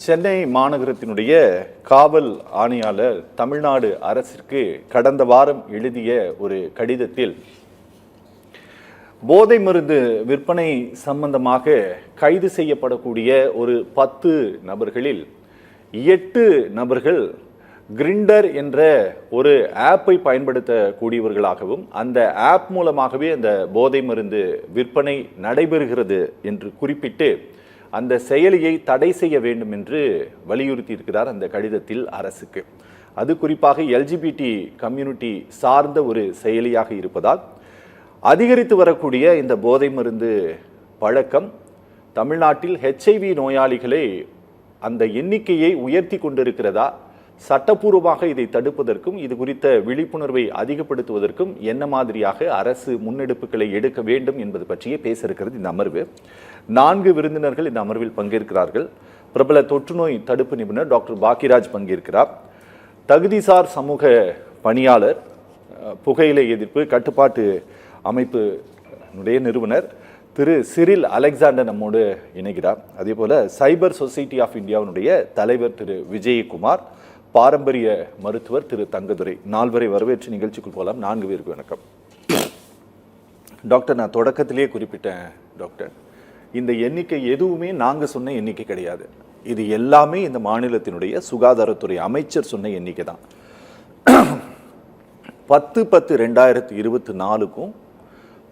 சென்னை மாநகரத்தினுடைய காவல் ஆணையாளர் தமிழ்நாடு அரசிற்கு கடந்த வாரம் எழுதிய ஒரு கடிதத்தில் போதை மருந்து விற்பனை சம்பந்தமாக கைது செய்யப்படக்கூடிய ஒரு 10 நபர்களில் 8 நபர்கள் கிரிண்டர் என்ற ஒரு ஆப்பை பயன்படுத்தக்கூடியவர்களாகவும் அந்த ஆப் மூலமாகவே அந்த போதை மருந்து விற்பனை நடைபெறுகிறது என்று குறிப்பிட்டு அந்த செயலியை தடை செய்ய வேண்டும் என்று வலியுறுத்தி இருக்கிறார் அந்த கடிதத்தில் அரசுக்கு. அது குறிப்பாக எல்ஜிபிடி கம்யூனிட்டி சார்ந்த ஒரு செயலியாக இருப்பதால் அதிகரித்து வரக்கூடிய இந்த போதை மருந்து பழக்கம் தமிழ்நாட்டில் HIV நோயாளிகளை அந்த எண்ணிக்கையை உயர்த்தி கொண்டிருக்கிறதா, சட்டப்பூர்வமாக இதை தடுப்பதற்கும் இது குறித்த விழிப்புணர்வை அதிகப்படுத்துவதற்கும் என்ன மாதிரியாக அரசு முன்னெடுப்புகளை எடுக்க வேண்டும் என்பது பற்றியே பேச இருக்கிறது இந்த அமர்வு. 4 விருந்தினர்கள் இந்த அமர்வில் பங்கேற்கிறார்கள். பிரபல தொற்றுநோய் தடுப்பு நிபுணர் டாக்டர் பாக்கியராஜ் பங்கேற்கிறார். தகுதிசார் சமூக பணியாளர், புகையிலை எதிர்ப்பு கட்டுப்பாட்டு அமைப்பு நிறுவனர் திரு சிரில் அலெக்சாண்டர் நம்மோடு இணைகிறார். அதே போல சைபர் சொசைட்டி ஆஃப் இந்தியாவினுடைய தலைவர் திரு விஜயகுமார், பாரம்பரிய மருத்துவர் திரு தங்கதுரை. 4 பேரை வரவேற்று நிகழ்ச்சிக்குள் போகலாம். 4 பேருக்கு வணக்கம். டாக்டர், நான் தொடக்கத்திலேயே குறிப்பிட்டேன் டாக்டர், இந்த எண்ணிக்கை எதுவுமே நாங்கள் சொன்ன எண்ணிக்கை கிடையாது. இது எல்லாமே இந்த மாநிலத்தினுடைய சுகாதாரத்துறை அமைச்சர் சொன்ன எண்ணிக்கை தான். 10/10/2024க்கும்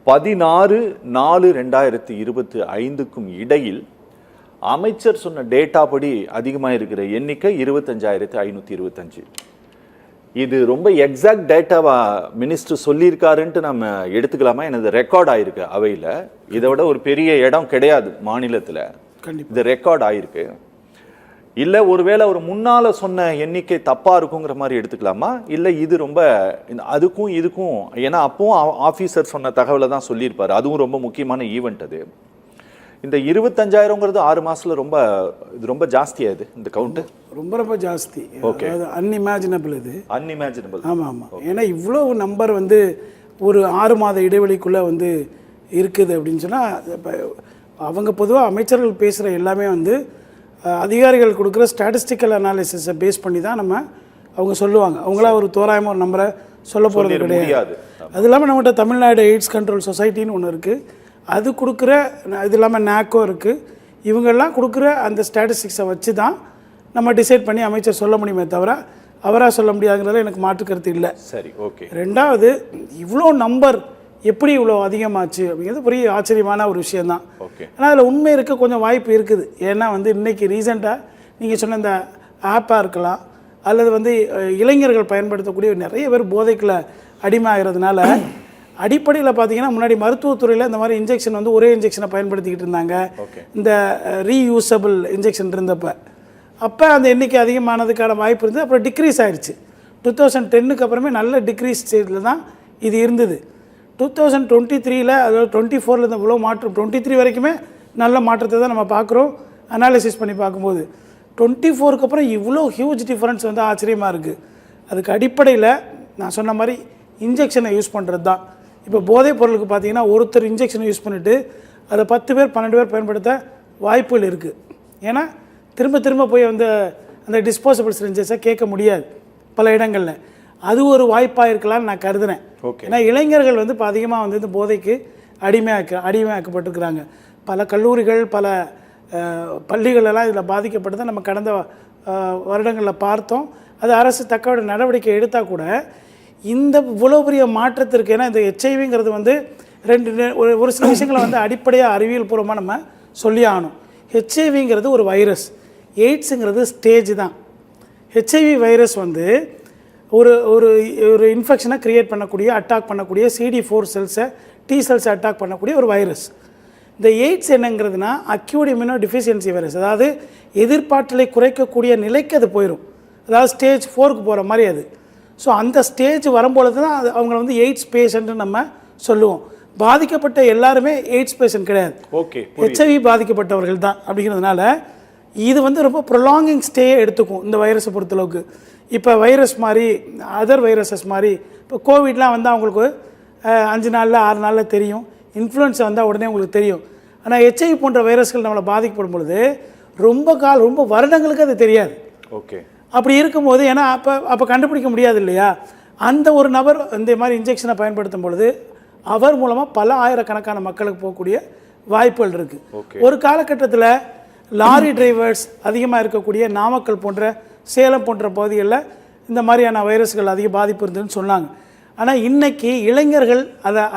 16/4/2025க்கும் இடையில் அமைச்சர் சொன்ன டேட்டா படி அதிகமாக இருக்கிற எண்ணிக்கை 25,525. இது ரொம்ப எக்ஸாக்ட் டேட்டாவா மினிஸ்டர் சொல்லியிருக்காருன்ட்டு நம்ம எடுத்துக்கலாமா? எனது ரெக்கார்ட் ஆயிருக்கு அவையில். இதை விட ஒரு பெரிய இடம் கிடையாது மாநிலத்தில். இது ரெக்கார்ட் ஆயிருக்கு. இல்லை ஒருவேளை ஒரு முன்னால் சொன்ன எண்ணிக்கை தப்பாக இருக்குங்கிற மாதிரி எடுத்துக்கலாமா? இல்லை இது ரொம்ப அதுக்கும் இதுக்கும், ஏன்னா அப்பவும் ஆஃபீஸர் சொன்ன தகவலை தான் சொல்லியிருப்பார். அதுவும் ரொம்ப முக்கியமான ஈவெண்ட். அது இந்த 25,000ங்கிறது 6 மாதத்தில் ரொம்ப ஜாஸ்தியாகுது இந்த கவுண்ட்டு. ரொம்ப ஜாஸ்தி. Okay, unimaginable. இது அன்இமேஜினபிள். ஆமாம். ஏன்னா இவ்வளோ நம்பர் ஒரு 6 மாத இடைவெளிக்குள்ளே இருக்குது அப்படின்னு சொன்னால், இப்போ அவங்க பொதுவாக அமைச்சர்கள் பேசுகிற எல்லாமே அதிகாரிகள் கொடுக்குற ஸ்டாட்டிஸ்டிக்கல் அனாலிசிஸை பேஸ் பண்ணி தான் அவங்க சொல்லுவாங்க. அவங்களா ஒரு தோராயமாக ஒரு நம்பரை சொல்ல போகிறது கிடையாது. அது இல்லாமல் நம்மகிட்ட தமிழ்நாடு எய்ட்ஸ் கண்ட்ரோல் சொசைட்டின்னு ஒன்று இருக்குது. அது கொடுக்குற, இது இல்லாமல் நாக்கோ இருக்குது. இவங்கெல்லாம் கொடுக்குற அந்த ஸ்டாட்டிஸ்டிக்ஸை வச்சு தான் நம்ம டிசைட் பண்ணி அமைச்சர் சொல்ல முடியுமே தவிர அவராக சொல்ல முடியாதுங்கிறதுல எனக்கு மாற்று கருத்து இல்லை. சரி, ஓகே. ரெண்டாவது, இவ்வளோ நம்பர் எப்படி இவ்வளோ அதிகமாச்சு அப்படிங்கிறது பெரிய ஆச்சரியமான ஒரு விஷயந்தான். ஓகே. ஆனால் அதில் உண்மை இருக்க கொஞ்சம் வாய்ப்பு இருக்குது. ஏன்னா இன்றைக்கி ரீசெண்டாக நீங்கள் சொன்ன இந்த ஆப்பாக இருக்கலாம், அல்லது இளைஞர்கள் பயன்படுத்தக்கூடிய நிறைய பேர் போதைக்குள்ள அடிமை ஆகிறதுனால அடிப்படையில் பார்த்தீங்கன்னா முன்னாடி மருத்துவத்துறையில் இந்த மாதிரி இன்ஜெக்ஷன் ஒரே இன்ஜெக்ஷனை பயன்படுத்திக்கிட்டு இருந்தாங்க. இந்த ரீயூசபிள் இன்ஜெக்ஷன் இருந்தப்போ அப்போ அந்த எண்ணிக்கை அதிகமானதுக்கான வாய்ப்பு இருந்தது. அப்புறம் டிக்ரீஸ் ஆகிடுச்சு. 2010க்கு அப்புறமே நல்ல டிக்ரீஸ் ஸ்டேஜில் தான் இது இருந்தது. 2023ல், அதாவது 24ல் இந்த இவ்வளோ மாற்றம், 23 வரைக்குமே நல்ல மாற்றத்தை தான் நம்ம பார்க்குறோம். அனாலிசிஸ் பண்ணி பார்க்கும்போது 24க்கு அப்புறம் இவ்வளோ ஹியூஜ் டிஃப்ரென்ஸ் ஆச்சரியமாக இருக்குது. அதுக்கு அடிப்படையில் நான் சொன்ன மாதிரி இன்ஜெக்ஷனை யூஸ் பண்ணுறது தான். இப்போ போதைப் பொருளுக்கு பார்த்தீங்கன்னா ஒருத்தர் இன்ஜெக்ஷனை யூஸ் பண்ணிவிட்டு அதை 10 பேர் 12 பேர் பயன்படுத்த வாய்ப்புகள் இருக்குது. ஏன்னா திரும்ப போய் அந்த டிஸ்போசபிள் சிரிஞ்சஸை கேட்க முடியாது பல இடங்களில். அது ஒரு வாய்ப்பாக இருக்கலாம்னு நான் கருதுனேன். ஏன்னா இளைஞர்கள் இப்போ அதிகமாக இந்த போதைக்கு அடிமையாக்கப்பட்டிருக்கிறாங்க. பல கல்லூரிகள், பல பள்ளிகளெல்லாம் இதில் பாதிக்கப்பட்டதை நம்ம கடந்த வருடங்களில் பார்த்தோம். அது அரசு தக்க நடவடிக்கை எடுத்தால் கூட இந்த இவ்வளோ பெரிய மாற்றத்திற்கு, ஏன்னா இந்த HIV ஒரு சில விஷயங்களை அடிப்படையாக அறிவியல் பூர்வமாக நம்ம சொல்லி ஆகணும். HIV ஒரு வைரஸ், எய்ட்ஸுங்கிறது ஸ்டேஜ் தான். HIV வைரஸ் ஒரு ஒரு இன்ஃபெக்ஷனை க்ரியேட் பண்ணக்கூடிய, அட்டாக் பண்ணக்கூடிய CD4 செல்ஸை, T செல்ஸை அட்டாக் பண்ணக்கூடிய ஒரு வைரஸ். இந்த எய்ட்ஸ் என்னங்கிறதுனா அக்யூட் இம்யூனோ டிஃபிஷியன்சி வைரஸ். அதாவது எதிர்ப்பாற்றலை குறைக்கக்கூடிய நிலைக்கு அது போயிடும். அதாவது ஸ்டேஜ் 4க்கு போகிற மாதிரி அது. ஸோ அந்த ஸ்டேஜ் வரும்பொழுது தான் அவங்கள எய்ட்ஸ் பேஷண்ட்டு நம்ம சொல்லுவோம். பாதிக்கப்பட்ட எல்லாருமே எய்ட்ஸ் பேஷண்ட் கிடையாது. ஓகே, HIV பாதிக்கப்பட்டவர்கள் தான். அப்படிங்கிறதுனால இது ரொம்ப ப்ரொலாங்கிங் ஸ்டேயை எடுத்துக்கும் இந்த வைரஸை பொறுத்தளவுக்கு. இப்போ வைரஸ் மாதிரி, அதர் வைரஸஸ் மாதிரி, இப்போ கோவிட்லாம் அவங்களுக்கு 5 நாளில் 6 நாளில் தெரியும். இன்ஃப்ளூயன்ஸா வந்தால் உடனே உங்களுக்கு தெரியும். ஆனால் HIV போன்ற வைரஸ்கள் நம்மளை பாதிக்கப்படும் பொழுது ரொம்ப வருடங்களுக்கு அது தெரியாது. ஓகே. அப்படி இருக்கும்போது ஏன்னா அப்போ கண்டுபிடிக்க முடியாது இல்லையா? அந்த ஒரு நபர் இந்த மாதிரி இன்ஜெக்ஷனை பயன்படுத்தும் பொழுது அவர் மூலமாக பல ஆயிரக்கணக்கான மக்களுக்கு போகக்கூடிய வாய்ப்புகள் இருக்குது. ஒரு காலகட்டத்தில் லாரி டிரைவர்ஸ் அதிகமாக இருக்கக்கூடிய நாமக்கல் போன்ற சேலம் போன்ற பகுதிகளில் இந்த மாதிரியான வைரஸ்கள் அதிக பாதிப்பு இருந்ததுன்னு சொன்னாங்க. ஆனால் இன்றைக்கி இளைஞர்கள்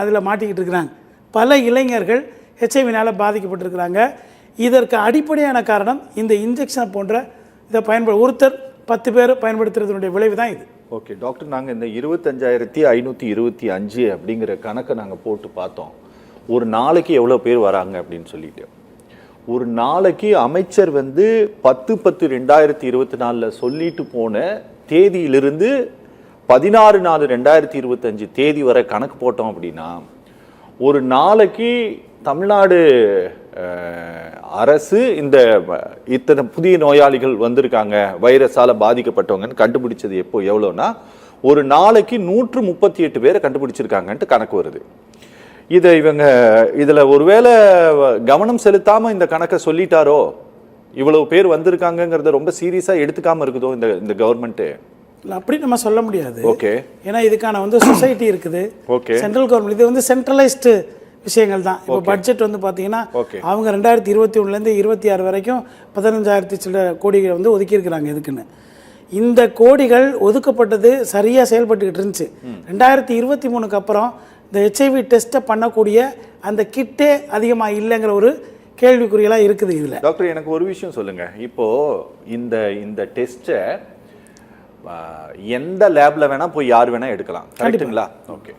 அதில் மாட்டிக்கிட்டு இருக்கிறாங்க. பல இளைஞர்கள் ஹெச்ஐவினால் பாதிக்கப்பட்டிருக்கிறாங்க. இதற்கு அடிப்படையான காரணம் இந்த இன்ஜெக்ஷனை போன்ற இதை ஒருத்தர் 10 பேர் பயன்படுத்துறதுடைய விளைவு தான் இது. ஓகே டாக்டர், நாங்கள் இந்த 25,525 அப்படிங்கிற கணக்கை நாங்கள் போட்டு பார்த்தோம். ஒரு நாளைக்கு எவ்வளோ பேர் வராங்க அப்படின்னு சொல்லிட்டு. ஒரு நாளைக்கு அமைச்சர் வந்து 10/10/2024 சொல்லிட்டு போன தேதியிலிருந்து 16/4/2025 தேதி வரை கணக்கு போட்டோம் அப்படின்னா ஒரு நாளைக்கு தமிழ்நாடு அரசு இத்தனை புதிய நோயாளிகள் வந்திருக்காங்க வைரஸால பாதிக்கப்பட்டவங்கன்னு கண்டுபிடிச்சது எவ்வளோன்னா ஒரு நாளைக்கு 138 பேரை கண்டுபிடிச்சிருக்காங்கன்ட்டு கணக்கு வருது. இதுல ஒருவேளை கவனம் செலுத்தாம இந்த கணக்கை சொல்லிட்டாரோ, இவ்வளவு பேர் வந்திருக்காங்கிறத ரொம்ப சீரியஸா எடுத்துக்காம இருக்குதோ இந்த கவர்மெண்ட்? அப்படி நம்ம சொல்ல முடியாது. ஓகே. ஏன்னா இதுக்கான சொசைட்டி இருக்குது. ஓகே. சென்ட்ரல் கவர்மெண்ட் இது சென்ட்ரலைஸ்டு விஷயங்கள் தான். இப்போ பட்ஜெட் பார்த்தீங்கன்னா அவங்க 2021லேருந்து 26 வரைக்கும் 15,000 சில கோடிகளை ஒதுக்கியிருக்கிறாங்க. இதுக்குன்னு இந்த கோடிகள் ஒதுக்கப்பட்டது சரியாக செயல்பட்டுக்கிட்டு இருந்துச்சு. 2023க்கு அப்புறம் இந்த ஹெச்ஐவி டெஸ்ட்டை பண்ணக்கூடிய அந்த கிட்டே அதிகமாக இல்லைங்கிற ஒரு கேள்விக்குறியெல்லாம் இருக்குது இதில். டாக்டர், எனக்கு ஒரு விஷயம் சொல்லுங்கள். இப்போது இந்த டெஸ்ட்டை எந்த லேபில் வேணால் போய் யார் வேணால் எடுக்கலாம், கரெக்டுங்களா? ஓகே.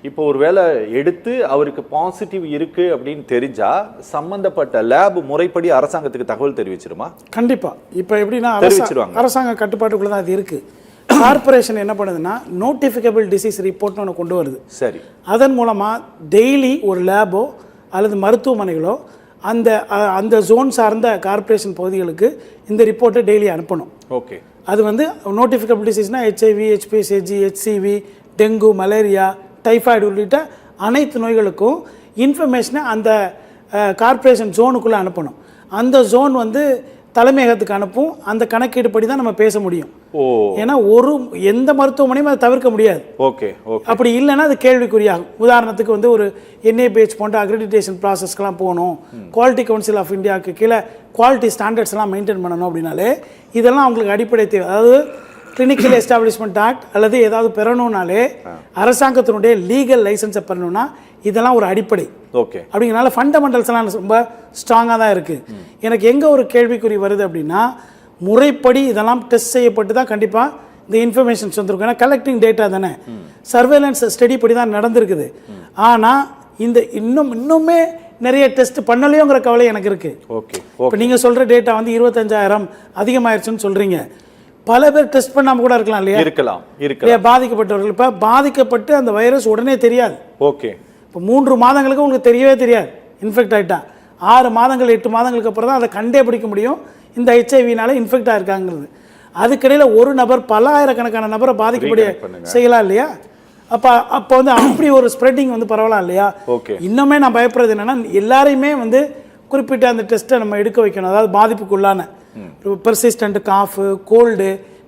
இப்போ ஒரு வேளை எடுத்து அவருக்கு பாசிட்டிவ் இருக்கு அப்படின்னு தெரிஞ்சா சம்பந்தப்பட்ட லேப் முறைப்படி அரசாங்கத்துக்கு தகவல் தெரிவிச்சிருமா? கண்டிப்பா. இப்போ எப்படின்னா அரசாங்க கட்டுப்பாட்டுக்குள்ள தான் அது இருக்கு. கார்பரேஷன் என்ன பண்ணுதுன்னா நோட்டிஃபிகபிள் டிசீஸ் ரிப்போர்ட்னு ஒன்று கொண்டு வருது. சரி. அதன் மூலமாக டெய்லி ஒரு லேபோ அல்லது மருத்துவமனைகளோ அந்த ஜோன் சார்ந்த கார்பரேஷன் பகுதிகளுக்கு இந்த ரிப்போர்ட்டை டெய்லி அனுப்பணும். ஓகே. அது நோட்டிஃபிகபிள் டிசீஸ்னால் ஹெச்ஐவி, ஹெச்பிஎஸ்ஏஜி, ஹெச்சிவி, டெங்கு, மலேரியா, டைஃபாய்டு உள்ளிட்ட அனைத்து நோய்களுக்கும் இன்ஃபர்மேஷனை அந்த கார்பரேஷன் ஜோனுக்குள்ளே அனுப்பணும். அந்த ஜோன் தலைமையகத்துக்கு அனுப்பும். அந்த கணக்கீடு படி தான் நம்ம பேச முடியும். ஏன்னா எந்த மருத்துவமனையும் அதை தவிர்க்க முடியாது. ஓகே. அப்படி இல்லைன்னா அது கேள்விக்குறியாகும். உதாரணத்துக்கு ஒரு NABH போன்ற அக்ரிடிடேஷன் ப்ராசஸ்க்கெலாம் போகணும், குவாலிட்டி கவுன்சில் ஆஃப் இந்தியாவுக்கு கீழே குவாலிட்டி ஸ்டாண்டர்ட்ஸ் எல்லாம் மெயின்டைன் பண்ணணும் அப்படின்னாலே இதெல்லாம் அவங்களுக்கு அடிப்படை தேவை. அதாவது கிளினிக்கல் எஸ்டாப்ளிஷ்மெண்ட் ஆக்ட் அல்லது ஏதாவது பெறணும்னாலே அரசாங்கத்தினுடைய லீகல் லைசன்ஸை பெறணும்னா இதெல்லாம் ஒரு அடிப்படை. ஓகே. அப்படிங்கிறனால ஃபண்டமெண்டல்ஸ் எல்லாம் ரொம்ப ஸ்ட்ராங்காக தான் இருக்குது. எனக்கு எங்கே ஒரு கேள்விக்குறி வருது அப்படின்னா முறைப்படி இதெல்லாம் டெஸ்ட் செய்யப்பட்டு தான் கண்டிப்பாக இந்த இன்ஃபர்மேஷன்ஸ் வந்திருக்கும். ஏன்னா கலெக்டிங் டேட்டா தானே, சர்வேலன்ஸ் ஸ்டடி படி தான் நடந்திருக்குது. ஆனால் இன்னுமே நிறைய டெஸ்ட் பண்ணலையோங்கிற கவலை எனக்கு இருக்குது. ஓகே. இப்போ நீங்கள் சொல்கிற டேட்டா 25,000 அதிகமாயிருச்சுன்னு சொல்கிறீங்க. பல பேர் டெஸ்ட் பண்ணாமல் கூட இருக்கலாம் இல்லையா? இருக்கலாம். பாதிக்கப்பட்டவர்கள் இப்போ பாதிக்கப்பட்டு அந்த வைரஸ் உடனே தெரியாது. ஓகே. இப்போ 3 மாதங்களுக்கு உங்களுக்கு தெரியவே தெரியாது இன்ஃபெக்ட் ஆகிட்டா. 6 மாதங்கள் 8 மாதங்களுக்கு அப்புறம் தான் அதை கண்டே பிடிக்க முடியும் இந்த ஹெச்ஐவினால இன்ஃபெக்ட் ஆகிருக்காங்கிறது. அதுக்கிடையில் ஒரு நபர் பல ஆயிரக்கணக்கான நபரை பாதிக்கக்கூடிய செய்யலாம் இல்லையா? அப்போ அப்படி ஒரு ஸ்ப்ரெட்டிங் பரவலாம் இல்லையா? ஓகே. இன்னுமே நான் பயப்படுறது என்னன்னா எல்லாரையுமே குறிப்பிட்ட அந்த டெஸ்ட்டை நம்ம எடுக்க வைக்கணும். அதாவது பாதிப்புக்குள்ளான பெர்சிஸ்டன்ட் காஃபு,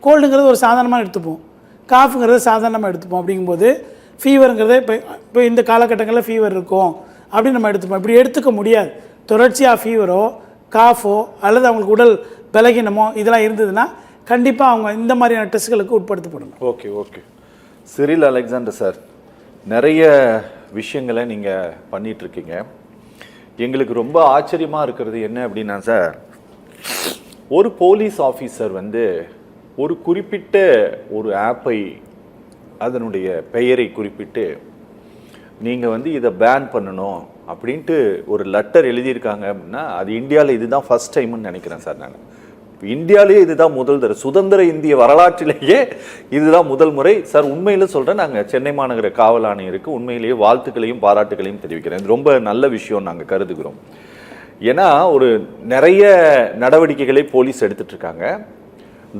கோல்டுங்கிறது ஒரு சாதாரணமாக எடுத்துப்போம், காஃபுங்கிறது சாதாரணமாக எடுத்துப்போம். அப்படிங்கும்போது ஃபீவருங்கிறதே இப்போ இந்த காலகட்டங்களில் ஃபீவர் இருக்கும் அப்படின்னு நம்ம எடுத்துப்போம். இப்படி எடுத்துக்க முடியாது. தொடர்ச்சியாக ஃபீவரோ காஃபோ அல்லது அவங்களுக்கு உடல் பலகீனமோ இதெல்லாம் இருந்ததுன்னா கண்டிப்பாக அவங்க இந்த மாதிரியான டெஸ்ட்களுக்கு உட்படுத்தப்படணும். ஓகே. சிரில் அலெக்சாண்டர் சார், நிறைய விஷயங்களை நீங்கள் பண்ணிகிட்ருக்கீங்க. எங்களுக்கு ரொம்ப ஆச்சரியமாக இருக்கிறது என்ன அப்படின்னா சார், ஒரு போலீஸ் ஆஃபீஸர் ஒரு குறிப்பிட்ட ஒரு ஆப்பை அதனுடைய பெயரை குறிப்பிட்டு நீங்கள் இதை பேன் பண்ணணும் அப்படின்ட்டு ஒரு லெட்டர் எழுதியிருக்காங்க அப்படின்னா அது இந்தியாவில் இதுதான் ஃபர்ஸ்ட் டைம்னு நினைக்கிறேன் சார். நான் இந்தியாவிலேயே இதுதான் முதல் தடவை, சுதந்திர இந்திய வரலாற்றிலேயே இதுதான் முதல் முறை சார். உண்மையில் சொல்கிறேன், நாங்கள் சென்னை மாநகர காவல் ஆணையருக்கு உண்மையிலேயே வாழ்த்துக்களையும் பாராட்டுகளையும் தெரிவிக்கிறேன். இது ரொம்ப நல்ல விஷயம் நாங்கள் கருதுகிறோம். ஏன்னா நிறைய நடவடிக்கைகளை போலீஸ் எடுத்துட்டு இருக்காங்க.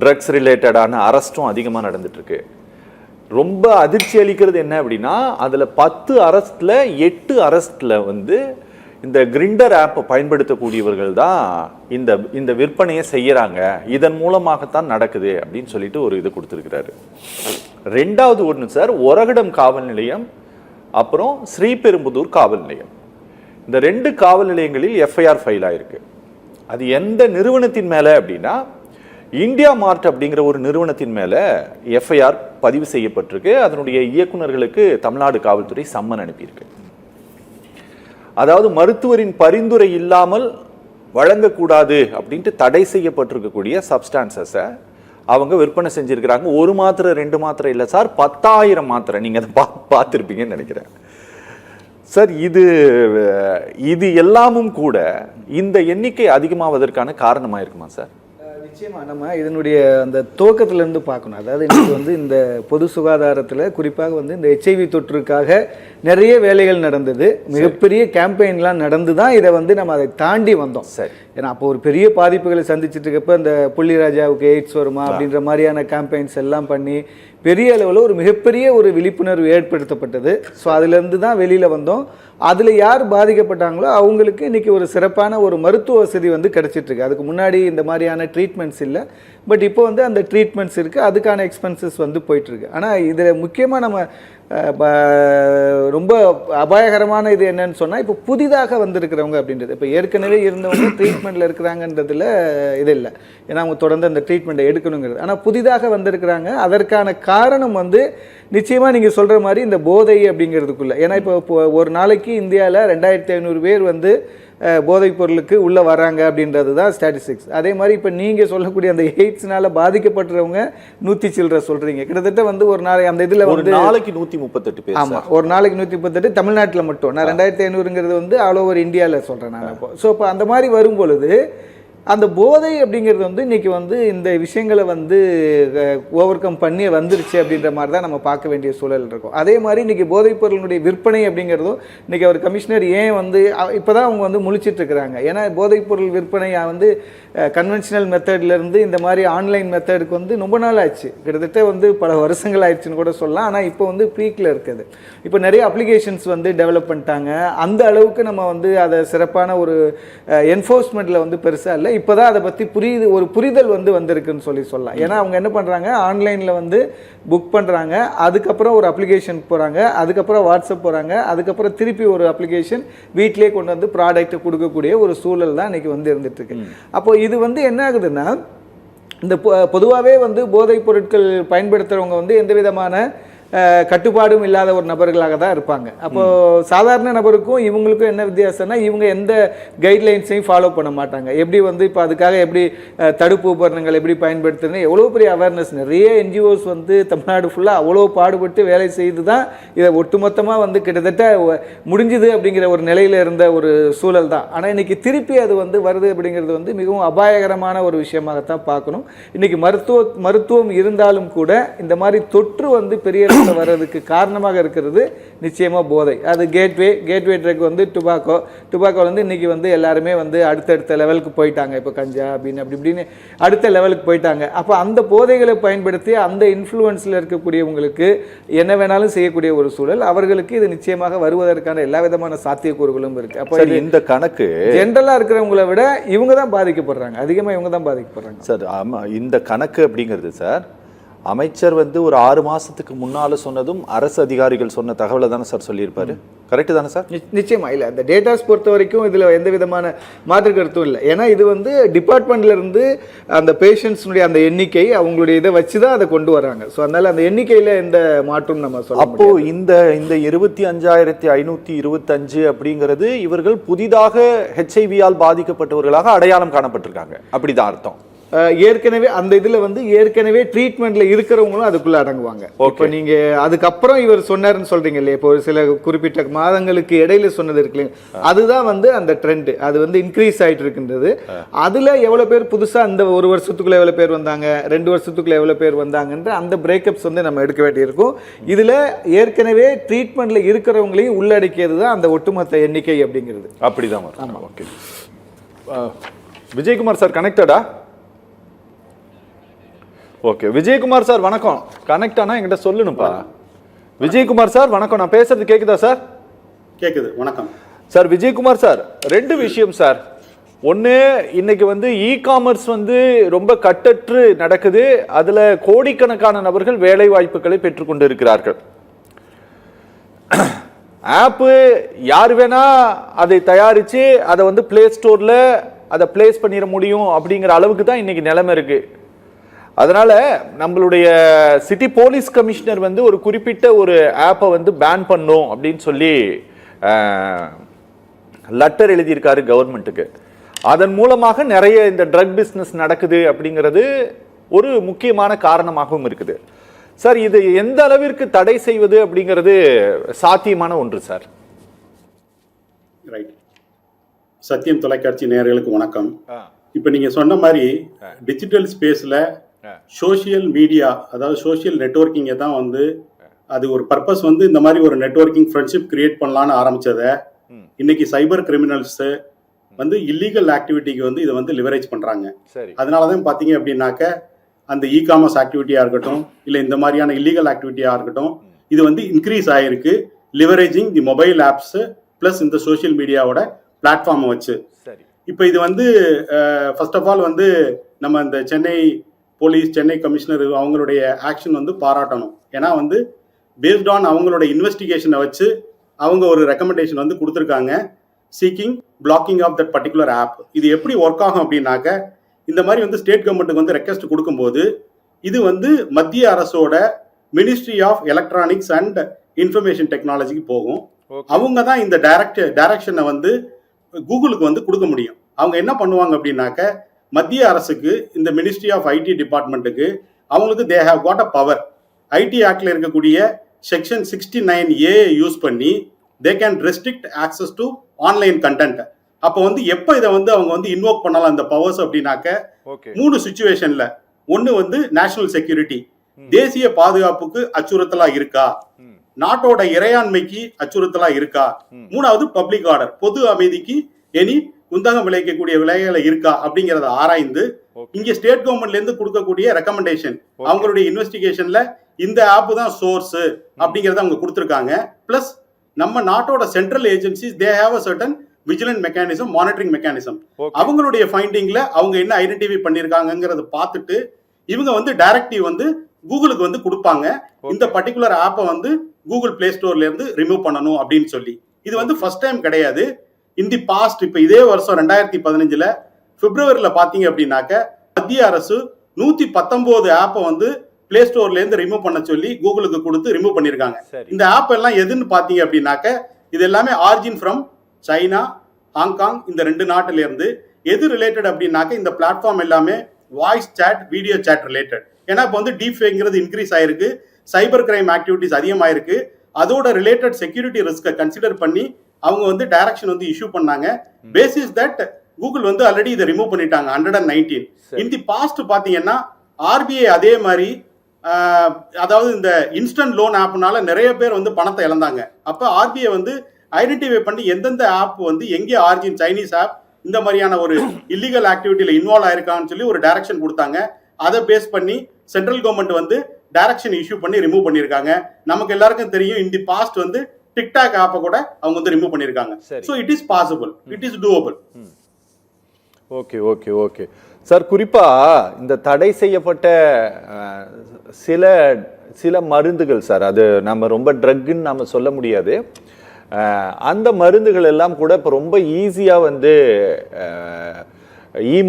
ட்ரக்ஸ் ரிலேட்டடான அரெஸ்ட்டும் அதிகமாக நடந்துட்டு இருக்கு. ரொம்ப அதிர்ச்சி அளிக்கிறது என்ன அப்படின்னா அதில் 10 அரெஸ்ட்ல 8 அரெஸ்ட்ல இந்த கிரிண்டர் ஆப்பை பயன்படுத்தக்கூடியவர்கள் தான் இந்த விற்பனையை செய்யறாங்க, இதன் மூலமாகத்தான் நடக்குது அப்படின்னு சொல்லிட்டு ஒரு இது கொடுத்துருக்கிறாரு. ரெண்டாவது ஒன்று சார், ஒரகடம் காவல் நிலையம் அப்புறம் ஸ்ரீபெரும்புதூர் காவல் நிலையம், இந்த 2 காவல் நிலையங்களில் எஃப்ஐஆர் ஃபைல் ஆயிருக்கு. அது எந்த நிறுவனத்தின் மேல அப்படின்னா இந்தியா மார்ட் அப்படிங்கிற ஒரு நிறுவனத்தின் மேல எஃப்ஐஆர் பதிவு செய்யப்பட்டிருக்கு. அதனுடைய இயக்குநர்களுக்கு தமிழ்நாடு காவல்துறை சம்மன் அனுப்பியிருக்கு. அதாவது மருத்துவரின் பரிந்துரை இல்லாமல் வழங்கக்கூடாது அப்படின்ட்டு தடை செய்யப்பட்டிருக்கக்கூடிய சப்ஸ்டான்சஸை அவங்க விற்பனை செஞ்சிருக்கிறாங்க. 1 மாத்திரை 2 மாத்திரை இல்லை சார், 10,000 மாத்திரை. நீங்க அதை பார்த்துருப்பீங்கன்னு நினைக்கிறேன் சார். இது எல்லாமும் கூட இந்த எண்ணிக்கை அதிகமாவதற்கான காரணமா இருக்குமா சார்? நிச்சயமா நம்ம இதனுடைய அந்த துவக்கத்திலிருந்து பார்க்கணும். அதாவது இன்னைக்கு வந்து இந்த பொது சுகாதாரத்தில் குறிப்பாக வந்து இந்த HIV தொற்றுக்காக நிறைய வேலைகள் நடந்தது, மிகப்பெரிய கேம்பெயின்லாம் நடந்து தான் இதை வந்து நம்ம அதை தாண்டி வந்தோம். சரி, ஏன்னா அப்போ ஒரு பெரிய பாதிப்புகளை சந்திச்சுட்டு இருக்கப்ப இந்த புள்ளிராஜாவுக்கு எய்ட்ஸ் வருமா அப்படின்ற மாதிரியான கேம்பெயின்ஸ் எல்லாம் பண்ணி பெரிய அளவில் ஒரு மிகப்பெரிய ஒரு விழிப்புணர்வு ஏற்படுத்தப்பட்டது. ஸோ அதுலேருந்து தான் வெளியில் வந்தோம். அதில் யார் பாதிக்கப்பட்டாங்களோ அவங்களுக்கு இன்றைக்கி ஒரு சிறப்பான ஒரு மருத்துவ வசதி வந்து கிடச்சிட்ருக்கு. அதுக்கு முன்னாடி இந்த மாதிரியான ட்ரீட்மெண்ட்ஸ் இல்லை, பட் இப்போ வந்து அந்த ட்ரீட்மெண்ட்ஸ் இருக்குது, அதுக்கான எக்ஸ்பென்சஸ் வந்து போயிட்டுருக்கு. ஆனால் இதில் முக்கியமாக நம்ம ரொம்ப அபாயகரமான இது என்னன்னு சொன்னால், இப்போ புதிதாக வந்திருக்கிறவங்க அப்படின்றது, இப்போ ஏற்கனவே இருந்தவங்க ட்ரீட்மெண்ட்டில் இருக்கிறாங்கன்றதுல இது இல்லை, ஏன்னா அவங்க தொடர்ந்து அந்த ட்ரீட்மெண்ட்டை எடுக்கணுங்கிறது. ஆனால் புதிதாக வந்திருக்கிறாங்க. அதற்கான காரணம் வந்து நிச்சயமாக நீங்கள் சொல்கிற மாதிரி இந்த போதை அப்படிங்கிறதுக்குள்ளே, ஏன்னா இப்போ ஒரு நாளைக்கு இந்தியாவில் 2500 பேர் வந்து போதைப் பொருளுக்கு உள்ளே வராங்க அப்படின்றது தான் ஸ்டாட்டிஸ்டிக்ஸ். அதே மாதிரி இப்போ நீங்கள் சொல்லக்கூடிய அந்த எய்ட்ஸ்னால பாதிக்கப்பட்டவங்க 100 சில்லற சொல்கிறீங்க. கிட்டத்தட்ட வந்து ஒரு நாளைக்கு அந்த இதில் வந்து நாளைக்கு 138 பேர். ஆமாம், ஒரு நாளைக்கு 138 தமிழ்நாட்டில் மட்டும். நான் 2500ங்கிறது வந்து ஆல் ஓவர் இந்தியாவில் சொல்கிறேன் நான். அப்போ ஸோ இப்போ அந்த மாதிரி வரும் பொழுது அந்த போதை அப்படிங்கிறது வந்து இன்றைக்கி வந்து இந்த விஷயங்களை வந்து ஓவர் கம் பண்ணி வந்துருச்சு அப்படின்ற மாதிரி தான் நம்ம பார்க்க வேண்டிய சூழல் இருக்கும். அதே மாதிரி இன்றைக்கி போதைப் பொருளினுடைய விற்பனை அப்படிங்கிறதும் இன்றைக்கி அவர் கமிஷனர் ஏன் வந்து இப்போ தான் அவங்க வந்து முழிச்சிட்ருக்கிறாங்க. ஏன்னா போதைப் பொருள் விற்பனை வந்து கன்வென்ஷனல் மெத்தட்லேருந்து இந்த மாதிரி ஆன்லைன் மெத்தடுக்கு வந்து ரொம்ப நாள் ஆச்சு, கிட்டத்தட்ட வந்து பல வருஷங்கள் ஆயிடுச்சுன்னு கூட சொல்லலாம். ஆனால் இப்போ வந்து பீக்கில் இருக்குது. இப்போ நிறைய அப்ளிகேஷன்ஸ் வந்து டெவலப் பண்ணிட்டாங்க. அந்த அளவுக்கு நம்ம வந்து அதை சிறப்பான ஒரு என்ஃபோர்ஸ்மெண்ட்டில் வந்து பெருசாக இல்லை. இப்போ தான் அதை பற்றி ஒரு புரிதல் வந்து வந்திருக்குன்னு சொல்லலாம். ஏன்னா அவங்க என்ன பண்ணுறாங்க, ஆன்லைனில் வந்து புக் பண்ணுறாங்க, அதுக்கப்புறம் ஒரு அப்ளிகேஷன் போகிறாங்க, அதுக்கப்புறம் வாட்ஸ்அப் போகிறாங்க, அதுக்கப்புறம் திருப்பி ஒரு அப்ளிகேஷன் வீட்டிலே கொண்டு வந்து ப்ராடக்ட் கொடுக்கக்கூடிய ஒரு சூழல் தான் இன்றைக்கி வந்து இருந்துகிட்ருக்கு. அப்போது இது வந்து என்ன ஆகுதுன்னா, இந்த பொதுவாகவே வந்து போதைப் பொருட்கள் பயன்படுத்துகிறவங்க வந்து எந்த விதமான கட்டுப்பாடும் இல்லாத ஒரு நபர்களாக தான் இருப்பாங்க. அப்போது சாதாரண நபருக்கும் இவங்களுக்கும் என்ன வித்தியாசம்னா, இவங்க எந்த கைட்லைன்ஸையும் ஃபாலோ பண்ண மாட்டாங்க. எப்படி வந்து இப்போ அதுக்காக எப்படி தடுப்பு உபகரணங்கள் எப்படி பயன்படுத்துறது, எவ்வளோ பெரிய அவேர்னஸ், நிறைய என்ஜிஓஸ் வந்து தமிழ்நாடு ஃபுல்லாக அவ்வளோ பாடுபட்டு வேலை செய்து தான் இதை ஒட்டுமொத்தமாக வந்து கிட்டத்தட்ட முடிஞ்சுது அப்படிங்கிற ஒரு நிலையில் இருந்த ஒரு சூழல் தான். ஆனால் இன்றைக்கி திருப்பி அது வந்து வருது அப்படிங்கிறது வந்து மிகவும் அபாயகரமான ஒரு விஷயமாகத்தான் பார்க்கணும். இன்றைக்கி மருத்துவம் இருந்தாலும் கூட இந்த மாதிரி தொற்று வந்து பெரிய வர்றதுக்கு காரணமாக இருக்கிறது நிச்சயமா போதை. அது கேட்வே ட்ரக் வந்து டுபாக்கோ வந்து இன்னைக்கு வந்து எல்லாருமே வந்து அடுத்தடுத்த லெவலுக்கு போயிட்டாங்க. இப்போ கஞ்சா அப்படின்னு அப்படி இப்படின்னு அடுத்த லெவலுக்கு போயிட்டாங்க. அப்போ அந்த போதைகளை பயன்படுத்தி அந்த இன்ஃப்ளூயன்ஸில் இருக்கக்கூடியவங்களுக்கு என்ன வேணாலும் செய்யக்கூடிய ஒரு சூழல், அவர்களுக்கு இது நிச்சயமாக வருவதற்கான எல்லா விதமான சாத்தியக்கூறுகளும் இருக்கு. அப்போ இந்த கணக்கு ஜென்ரலா இருக்கிறவங்களை விட இவங்க தான் பாதிக்கப்படுறாங்க, அதிகமாக இவங்க தான் பாதிக்கப்படுறாங்க சார். ஆமாம், இந்த கணக்கு அப்படிங்கிறது சார் அமைச்சர் வந்து ஒரு 6 மாசத்துக்கு முன்னால சொன்னதும் அரசு அதிகாரிகள் சொன்ன தகவலை தானே சார் சொல்லியிருப்பாரு. கரெக்டு தானே சார்? நிச்சயமா இல்லை. அந்த டேட்டாஸ் பொறுத்த வரைக்கும் இதில் எந்த விதமான மாற்று கருத்தும் இல்லை. ஏன்னா இது வந்து டிபார்ட்மெண்ட்லேருந்து அந்த பேஷண்ட்ஸுடைய அந்த எண்ணிக்கை அவங்களுடைய இதை வச்சு தான் அதை கொண்டு வராங்க. ஸோ அதனால அந்த எண்ணிக்கையில் எந்த மாற்றம் நம்ம சொல்ல. அப்போ இந்த 25,525 அப்படிங்கிறது இவர்கள் புதிதாக HIV-யால் பாதிக்கப்பட்டவர்களாக அடையாளம் காணப்பட்டிருக்காங்க, அப்படிதான் அர்த்தம். ஏற்கனவே அந்த இதில் வந்து ஏற்கனவே ட்ரீட்மெண்ட்ல இருக்கிறவங்களும் அதுக்குள்ள அடங்குவாங்க. இப்போ நீங்க அதுக்கப்புறம் இவர் சொன்னாருன்னு சொல்றீங்க இல்லையா, இப்போ ஒரு சில குறிப்பிட்ட மாதங்களுக்கு இடையில சொன்னது இருக்கு இல்லைங்க, அதுதான் வந்து அந்த ட்ரெண்ட், அது வந்து இன்க்ரீஸ் ஆயிட்டு இருக்கின்றது. அதுல எவ்வளவு பேர் புதுசா அந்த 1 வருஷத்துக்குள்ள எவ்வளவு பேர் வந்தாங்க, 2 வருஷத்துக்குள்ள எவ்வளவு பேர் வந்தாங்கன்ற அந்த பிரேக்கப்ஸ் வந்து நம்ம எடுக்க வேண்டியிருக்கும். இதுல ஏற்கனவே ட்ரீட்மெண்ட்ல இருக்கிறவங்களையும் உள்ளடக்கியது தான் அந்த ஒட்டுமொத்த எண்ணிக்கை அப்படிங்கிறது. அப்படிதான். ஆமா, ஓகே. விஜயகுமார் சார் கனெக்டடா? ஓகே, விஜயகுமார் சார் வணக்கம். கனெக்ட் ஆனா என்கிட்ட சொல்லணும்ப்பா. விஜயகுமார் சார் வணக்கம், நான் பேசுறது கேக்குதா சார்? கேக்குது, வணக்கம். சார் விஜயகுமார் சார், ரெண்டு விஷயம் சார். ஒன்று, இன்னைக்கு வந்து காமர்ஸ் வந்து ரொம்ப கட்டற்று நடக்குது. அதில் கோடிக்கணக்கான நபர்கள் வேலை வாய்ப்புகளை பெற்றுக்கொண்டு இருக்கிறார்கள். ஆப்பு யார் வேணா அதை தயாரித்து அதை வந்து பிளே ஸ்டோரில் அதை பிளேஸ் பண்ணிட முடியும் அப்படிங்கிற அளவுக்கு தான் இன்னைக்கு நிலைமை இருக்கு. அதனால நம்மளுடைய சிட்டி போலீஸ் கமிஷனர் வந்து ஒரு குறிப்பிட்ட ஒரு ஆப்பை வந்து பேன் பண்ணும் அப்படின்னு சொல்லி லெட்டர் எழுதியிருக்காரு கவர்மெண்ட்டுக்கு. அதன் மூலமாக நிறைய இந்த ட்ரக் பிஸ்னஸ் நடக்குது அப்படிங்கிறது ஒரு முக்கியமான காரணமாகவும் இருக்குது. சார், இது எந்த அளவிற்கு தடை செய்வது அப்படிங்கிறது சாத்தியமான ஒன்று சார்? ரைட். சத்தியம் தொலைக்காட்சி நேயர்களுக்கு வணக்கம். இப்போ நீங்கள் சொன்ன மாதிரி டிஜிட்டல் ஸ்பேஸில் சோஷியல் மீடியா, அதாவது சோஷியல் நெட்வொர்க்கிங்கை தான் வந்து அது ஒரு பர்பஸ் வந்து இந்த மாதிரி ஒரு நெட்வொர்க்கிங் ஃப்ரெண்ட்ஷிப் கிரியேட் பண்ணலான்னு ஆரம்பித்ததை இன்னைக்கு சைபர் கிரிமினல்ஸு வந்து இல்லீகல் ஆக்டிவிட்டிக்கு வந்து இதை வந்து லிவரேஜ் பண்ணுறாங்க. அதனால தான் பார்த்தீங்க அப்படின்னாக்க அந்த காமர்ஸ் ஆக்டிவிட்டியாக இருக்கட்டும், இல்லை இந்த மாதிரியான இல்லீகல் ஆக்டிவிட்டியாக இருக்கட்டும், இது வந்து இன்க்ரீஸ் ஆகிருக்கு. Leveraging the Mobile apps plus இந்த சோஷியல் மீடியாவோட பிளாட்ஃபார்மை வச்சு. இப்போ இது வந்து ஃபர்ஸ்ட் ஆஃப் ஆல் வந்து நம்ம இந்த சென்னை போலீஸ், சென்னை கமிஷனர் அவங்களுடைய ஆக்ஷன் வந்து பாராட்டணும். ஏன்னா வந்து பேஸ்ட் ஆன் அவங்களோட இன்வெஸ்டிகேஷனை வச்சு அவங்க ஒரு ரெக்கமெண்டேஷன் வந்து கொடுத்துருக்காங்க, seeking blocking of that particular app. இது எப்படி ஒர்க் ஆகும் அப்படின்னாக்க, இந்த மாதிரி வந்து ஸ்டேட் கவர்மெண்ட்டுக்கு வந்து ரெக்வெஸ்ட் கொடுக்கும்போது இது வந்து மத்திய அரசோட ministry of electronics and information டெக்னாலஜிக்கு போகும். அவங்க தான் இந்த டைரக்ஷனை வந்து கூகுளுக்கு வந்து கொடுக்க முடியும். அவங்க என்ன பண்ணுவாங்க அப்படின்னாக்க, மத்திய அரசுக்கு இந்த மினிஸ்ட்ரி ஆஃப் ஐடி டிபார்ட்மெண்ட்டுக்கு அவங்களுக்கு they have got a power. IT ஆக்டில் இருக்கக்கூடிய செக்ஷன் 69A யூஸ் பண்ணி they can restrict access to online content. அப்போ வந்து எப்போ இதை வந்து அவங்க வந்து இன்வோக் பண்ணலாம் இந்த பவர்ஸ் அப்படின்னாக்க, 3 சிச்சுவேஷன்ல. ஒன்று வந்து நேஷனல் செக்யூரிட்டி, தேசிய பாதுகாப்புக்கு அச்சுறுத்தலா இருக்கா, நாட்டோட இறையாண்மைக்கு அச்சுறுத்தலா இருக்கா, 3வது பப்ளிக் ஆர்டர், பொது அமைதிக்கு எனி குந்தகம் விளைவிக்கக்கூடிய விலைகளை இருக்கா அப்படிங்கிறத ஆராய்ந்து இங்க ஸ்டேட் கவர்மெண்ட்ல இருந்து கொடுக்கக்கூடிய ரெக்கமெண்டேஷன், அவங்களுடைய இன்வெஸ்டிகேஷன்ல இந்த ஆப் தான் சோர்ஸ் அப்படிங்கறத அவங்க கொடுத்திருக்காங்க. பிளஸ் நம்ம நாட்டோட central agencies they have a certain vigilant mechanism, monitoring mechanism. அவங்களுடைய ஃபைண்டிங்ல அவங்க என்ன ஐடென்டிஃபை பண்ணிருக்காங்கிறத பார்த்துட்டு இவங்க வந்து டைரக்டிவ் வந்து கூகுளுக்கு வந்து கொடுப்பாங்க, இந்த பர்டிகுலர் ஆப்பை வந்து கூகுள் பிளே ஸ்டோர்ல இருந்து ரிமூவ் பண்ணணும் அப்படின்னு சொல்லி. இது வந்து ஃபர்ஸ்ட் டைம் கிடையாது. இன் தி பாஸ்ட், இப்போ இதே வருஷம் 2015 பிப்ரவரியில பாத்தீங்க அப்படின்னாக்க மத்திய அரசு 119 ஆப்பை வந்து பிளே ஸ்டோர்ல இருந்து ரிமூவ் பண்ண சொல்லி கூகுளுக்கு கொடுத்து ரிமூவ் பண்ணிருக்காங்க. இந்த ஆப் எல்லாம் எதுன்னு பாத்தீங்க அப்படின்னாக்க, இது எல்லாமே ஆரிஜின் ஃப்ரம் சைனா, ஹாங்காங், இந்த 2 நாட்டுல இருந்து. எது ரிலேட்டட் அப்படின்னாக்க, இந்த பிளாட்ஃபார்ம் எல்லாமே voice chat, video chat related. ஏன்னா இப்போ வந்து டீப் ஃபேக்ங்கிறது இன்க்ரீஸ் ஆயிருக்கு, சைபர் கிரைம் ஆக்டிவிட்டிஸ் அதிகமாயிருக்கு. அதோட ரிலேட்டட் செக்யூரிட்டி ரிஸ்கை கன்சிடர் பண்ணி அவங்க வந்து டைரக்ஷன் வந்து இஷ்யூ பண்ணாங்க. பேசிஸ் தட் கூகுள் வந்து ஆல்ரெடி இதை ரிமூவ் பண்ணிட்டாங்க 119. இன் தி பாஸ்ட் பாத்தீங்கன்னா ஆர்பிஐ அதே மாதிரி, அதாவது இந்த இன்ஸ்டன்ட் லோன் ஆப்னால நிறைய பேர் வந்து பணத்தை இழந்தாங்க. அப்ப ஆர்பிஐ வந்து ஐடென்டிஃபை பண்ணி எந்தெந்த ஆப் வந்து எங்கே ஆரிஜின் சைனீஸ் ஆப் இந்த மாதிரியான ஒரு இல்லீகல் ஆக்டிவிட்டியில இன்வால்வ் ஆயிருக்கான்னு சொல்லி ஒரு டைரக்ஷன் கொடுத்தாங்க. அதை பேஸ் பண்ணி சென்ட்ரல் கவர்மெண்ட் வந்து டைரக்ஷன் இஷ்யூ பண்ணி ரிமூவ் பண்ணிருக்காங்க. நமக்கு எல்லாருக்கும் தெரியும், இன் தி பாஸ்ட் வந்து டிக்டாக் ஆப்பை கூட அவங்க வந்து ரிமூவ் பண்ணிருக்காங்க. So it is possible, it is doable. Okay okay okay sir, குறிப்பா இந்த தடை செய்யப்பட்ட சில மருந்துகள் சார், அது நம்ம ரொம்ப ட்ரக்குன்னு நம்ம சொல்ல முடியாது, அந்த மருந்துகள் எல்லாம் கூட இப்போ ரொம்ப ஈஸியாக வந்து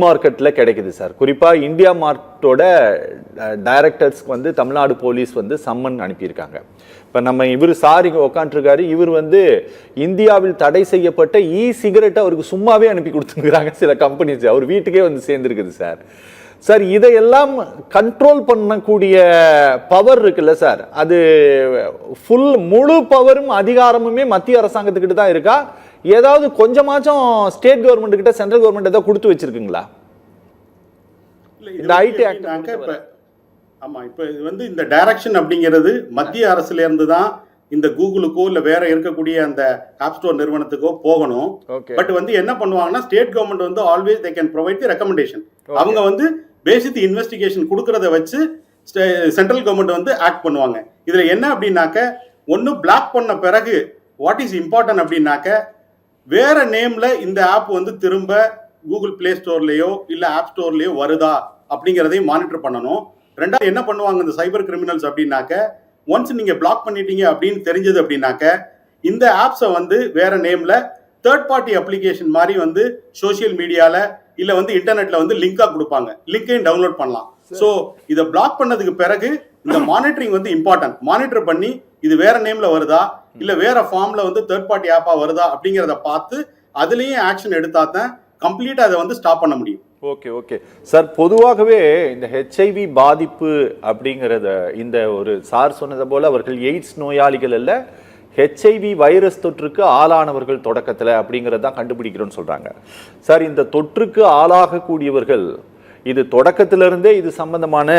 மார்க்கெட்டில் கிடைக்குது சார். குறிப்பாக இந்தியா மார்ட்டோட டைரக்டர்ஸ்க்கு வந்து தமிழ்நாடு போலீஸ் வந்து சம்மன் அனுப்பியிருக்காங்க. இப்போ நம்ம இவர் சார் இங்கே உக்காண்டிருக்காரு, இவர் வந்து இந்தியாவில் தடை செய்யப்பட்ட சிகரெட்டை அவருக்கு சும்மாவே அனுப்பி கொடுத்துருக்குறாங்க சில கம்பெனிஸ், அவர் வீட்டுக்கே வந்து சேர்ந்துருக்குது சார். சார், இதையெல்லாம் கண்ட்ரோல் பண்ணக்கூடிய பவர் இருக்குல்ல சார், அது முழு பவரும் அதிகாரமுமே மத்திய அரசாங்கத்துக்கிட்ட தான் இருக்கா? ஏதாவது கொஞ்சமாச்சும் ஸ்டேட் கவர்மெண்ட் கிட்ட சென்ட்ரல் கவர்மெண்ட் ஏதாவது கொடுத்து வச்சிருக்குங்களா இந்த ஐடி ஆக்ட்? ஆமா, இப்போ இது வந்து இந்த டைரக்ஷன் அப்படிங்கிறது மத்திய அரசுல இருந்து தான் இந்த கூகுளுக்கோ இல்ல வேற இருக்கக்கூடிய அந்த ஆப் ஸ்டோர் நிறுவனத்துக்கோ போகணும். பட் வந்து என்ன பண்ணுவாங்கன்னா, ஸ்டேட் கவர்மெண்ட் வந்து always they can provide the recommendation. அவங்க வந்து பேசிக் இன்வெஸ்டிகேஷன் கொடுக்கறத வச்சு சென்ட்ரல் கவர்மெண்ட் வந்து ஆக்ட் பண்ணுவாங்க. இதுல என்ன அப்படின்னாக்க, ஒன்னு பிளாக் பண்ண பிறகு வாட் இஸ் இம்பார்ட்டன்ட் அப்படின்னாக்க, வேற நேம்ல இந்த ஆப் வந்து திரும்ப கூகுள் பிளே ஸ்டோர்லயோ இல்ல ஆப் ஸ்டோர்லயோ வருதா அப்படிங்கிறதையும் மானிட்டர் பண்ணணும். ரெண்டாவது என்ன பண்ணுவாங்க இந்த சைபர் கிரிமினல்ஸ் அப்படின்னாக்க, ஒன்ஸ் நீங்க பிளாக் பண்ணிட்டீங்க அப்படின்னு தெரிஞ்சது அப்படின்னாக்க இந்த ஆப்ஸை வந்து வேற நேம்ல தேர்ட் பார்ட்டி அப்ளிகேஷன் மாதிரி வந்து சோசியல் மீடியால இல்ல வந்து இன்டர்நெட்ல வந்து லிங்கா கொடுப்பாங்க, லிங்கையும் டவுன்லோட் பண்ணலாம். ஸோ இதை பிளாக் பண்ணதுக்கு பிறகு இந்த மானிட்டரிங் வந்து இம்பார்ட்டன்ட். மானிட்டர் பண்ணி இது வேற நேம்ல வருதா இல்ல வேற ஃபார்ம்ல வந்து தேர்ட் பார்ட்டி ஆப்பா வருதா அப்படிங்கிறத பார்த்து அதுலயும் ஆக்ஷன் எடுத்தா தான் கம்ப்ளீட்டா அதை வந்து ஸ்டாப் பண்ண முடியும். ஓகே ஓகே சார், பொதுவாகவே இந்த ஹெச்ஐவி பாதிப்பு அப்படிங்கிறத இந்த ஒரு சார் சொன்னதை போல அவர்கள் எய்ட்ஸ் நோயாளிகள் அல்ல, ஹெச்ஐவி வைரஸ் தொற்றுக்கு ஆளானவர்கள் தொடக்கத்தில் அப்படிங்கிறதான் கண்டுபிடிக்கிறோன்னு சொல்றாங்க. சார், இந்த தொற்றுக்கு ஆளாகக்கூடியவர்கள் இது தொடக்கத்திலிருந்தே இது சம்பந்தமான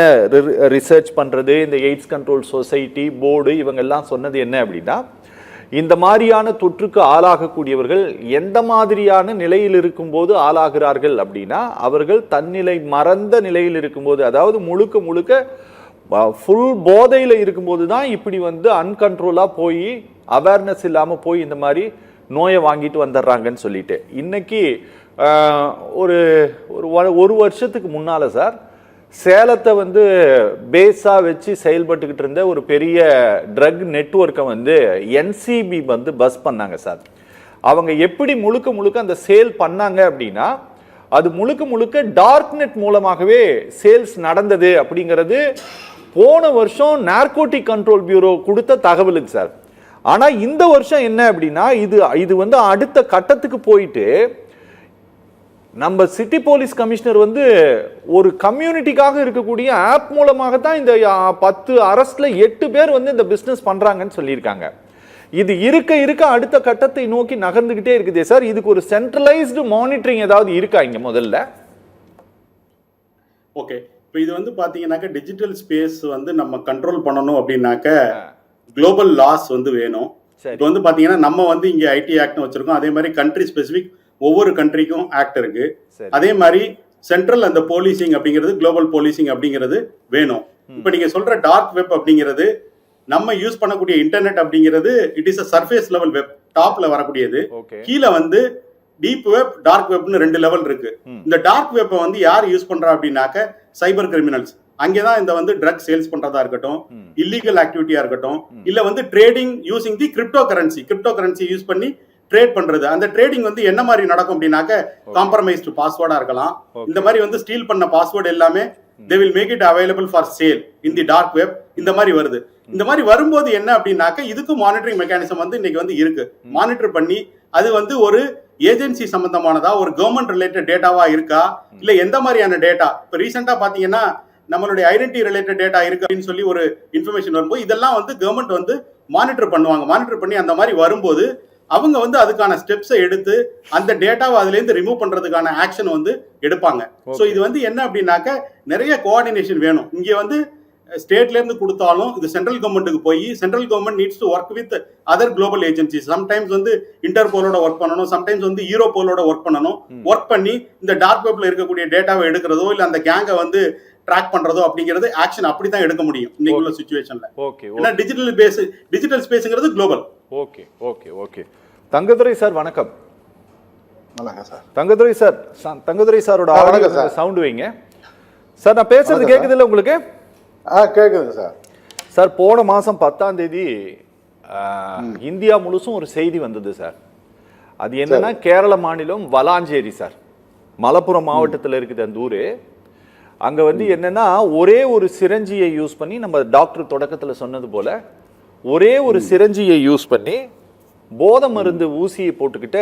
ரிசர்ச் பண்றது, இந்த எய்ட்ஸ் கண்ட்ரோல் சொசைட்டி போர்டு இவங்க எல்லாம் சொன்னது என்ன அப்படின்னா, இந்த மாதிரியான தொற்றுக்கு ஆளாகக்கூடியவர்கள் எந்த மாதிரியான நிலையில் இருக்கும்போது ஆளாகிறார்கள் அப்படின்னா, அவர்கள் தன்னிலை மறந்த நிலையில் இருக்கும்போது, அதாவது முழுக்க முழுக்க ஃபுல் போதையில் இருக்கும்போது தான் இப்படி வந்து அன்கண்ட்ரோலாக போய் அவேர்னஸ் இல்லாமல் போய் இந்த மாதிரி நோயை வாங்கிட்டு வந்துடுறாங்கன்னு சொல்லிட்டு. இன்னைக்கு ஒரு வருஷத்துக்கு முன்னால சார் சேலத்தை வந்து பேஸா வச்சு செயல்பட்டுக்கிட்டு இருந்த ஒரு பெரிய ட்ரக் நெட்வொர்க்கை வந்து என்சிபி வந்து பஸ் பண்ணாங்க சார். அவங்க எப்படி முழுக்க முழுக்க அந்த சேல் பண்ணாங்க அப்படின்னா, அது முழுக்க முழுக்க டார்க் நெட் மூலமாகவே சேல்ஸ் நடந்தது அப்படிங்கிறது போன வருஷம் நார்கோட்டிக் கண்ட்ரோல் பியூரோ கொடுத்த தகவலுக்கு சார். ஆனா இந்த வருஷம் என்ன அப்படின்னா, இது வந்து அடுத்த கட்டத்துக்கு போயிட்டு நம்ம சிட்டி போலீஸ் கமிஷனர் வந்து ஒரு கம்யூனிட்டிக்காக இருக்கக்கூடிய ஆப் மூலமாக தான் இந்த 10 அரெஸ்ட்ல 8 பேர் வந்து இந்த பிசினஸ் பண்றாங்கன்னு சொல்லியிருக்காங்க. இது இருக்க இருக்க அடுத்த கட்டத்தை நோக்கி நகர்ந்துகிட்டே இருக்குதே சார். இதுக்கு ஒரு சென்ட்ரலைஸ்டு மானிட்டரிங் ஏதாவது இருக்கா இங்க முதல்ல? ஓகே, இப்போ இது வந்து பாத்தீங்கன்னாக்க டிஜிட்டல் ஸ்பேஸ் வந்து நம்ம கண்ட்ரோல் பண்ணணும் அப்படின்னாக்க குளோபல் லாஸ் வந்து வேணும். இப்போ வந்து பாத்தீங்கன்னா நம்ம வந்து இங்க ஐடி ஆக்ட் வச்சிருக்கோம், அதே மாதிரி கண்ட்ரி ஸ்பெசிபிக் ஒவ்வொரு கண்ட்ரிக்கும் ஆக்ட் இருக்கு. அதே மாதிரி சென்ட்ரல் அந்த போலீசிங் அப்படிங்கிறது குளோபல் போலீசிங் அப்படிங்கிறது வேணும். இப்போ நீங்க சொல்ற டார்க் வெப் அப்படிங்கிறது நம்ம யூஸ் பண்ணக்கூடிய இன்டர்நெட் அப்படிங்கிறது it is a surface level web, டாப்ல வரக்கூடியது. கீழே வந்து டீப் வெப், டார்க் வெப்னு 2 லெவல் இருக்கு. இந்த டார்க் வெப்பை வந்து யார் யூஸ் பண்றா அப்படின்னாக்க சைபர் கிரிமினல்ஸ். அங்கேதான் இந்த வந்து ட்ரக் சேல்ஸ் பண்றதா இருக்கட்டும், இல்லீகல் ஆக்டிவிட்டியா இருக்கட்டும், இல்ல வந்து trading using the crypto currency use பண்ணி ட்ரேட் பண்றது. அந்த ட்ரேடிங் வந்து என்ன மாதிரி நடக்கும் அப்படின்னாக்க காம்ப்ரமைஸ்டு பாஸ்வேர்டா இருக்கலாம். இந்த மாதிரி வந்து ஸ்டீல் பண்ண பாஸ்வேர்டு எல்லாமே they will make it available for sale in the dark web. இந்த மாதிரி வருது. இந்த மாதிரி வரும்போது என்ன அப்படின்னாக்க இதுக்கு மானிட்டரிங் மெக்கானிசம் வந்து இன்னைக்கு வந்து இருக்கு. மானிட்டர் பண்ணி அது வந்து ஒரு ஏஜென்சி சம்பந்தமானதா, ஒரு கவர்மெண்ட் ரிலேட்டட் டேட்டாவா இருக்கா, இல்ல எந்த மாதிரியான டேட்டா. இப்ப ரீசெண்டா பாத்தீங்கன்னா நம்மளுடைய ஐடென்டிட்டி ரிலேட்டட் டேட்டா இருக்கு அப்படின்னு சொல்லி ஒரு இன்ஃபர்மேஷன் வரும்போது இதெல்லாம் வந்து கவர்மெண்ட் வந்து மானிட்டர் பண்ணுவாங்க. மானிட்டர் பண்ணி அந்த மாதிரி வரும்போது அவங்க வந்து அதுக்கான ஸ்டெப்ஸை எடுத்து அந்த டேட்டாவை அதுல இருந்து ரிமூவ் பண்றதுக்கான ஆக்ஷன் வந்து எடுப்பாங்க. சோ இது வந்து என்ன அப்படின்னாக்க நிறைய கோஆர்டினேஷன் வேணும். இங்க வந்து ஸ்டேட்ல இருந்து கொடுத்தாலும் இது சென்ட்ரல் கவர்மெண்ட்டுக்கு போய் central government needs to work with other global agencies. Sometimes வந்து இன்டர்போலோட ஒர்க் பண்ணணும், சம்டைம்ஸ் வந்து யூரோபோலோட ஒர்க் பண்ணணும். ஒர்க் பண்ணி இந்த டார்க் வெப்ல இருக்கக்கூடிய டேட்டாவை எடுக்கிறதோ இல்ல அந்த கேங்கை வந்து ட்ராக் பண்றதோ அப்படிங்கிறது ஆக்ஷன் அப்படிதான் எடுக்க முடியும் இன்னைக்கு உள்ள சிச்சுவேஷன்ல. ஏன்னா டிஜிட்டல் ஸ்பேஸ்ங்கிறது global. Okay okay okay. Thangadurai sir வணக்கம். வணக்கம் சார். தங்கதுரை சாரோட சவுண்ட் வைங்க சார். நான் பேசுறது கேக்குது இல்ல உங்களுக்கு? கேக்குது சார். சார், போன மாசம் 10ஆம் தேதி இந்தியா முழுசும் ஒரு செய்தி வந்தது சார். அது என்னன்னா கேரள மாநிலம் வலாஞ்சேரி சார், மலப்புரம் மாவட்டத்தில் இருக்குது அந்த ஊரு. அங்க வந்து என்னன்னா ஒரே ஒரு சிரஞ்சியை யூஸ் பண்ணி, நம்ம டாக்டர் தொடக்கத்தில் சொன்னது போல ஒரே ஒரு சிரஞ்சியை யூஸ் பண்ணி போதை மருந்து ஊசியை போட்டுக்கிட்ட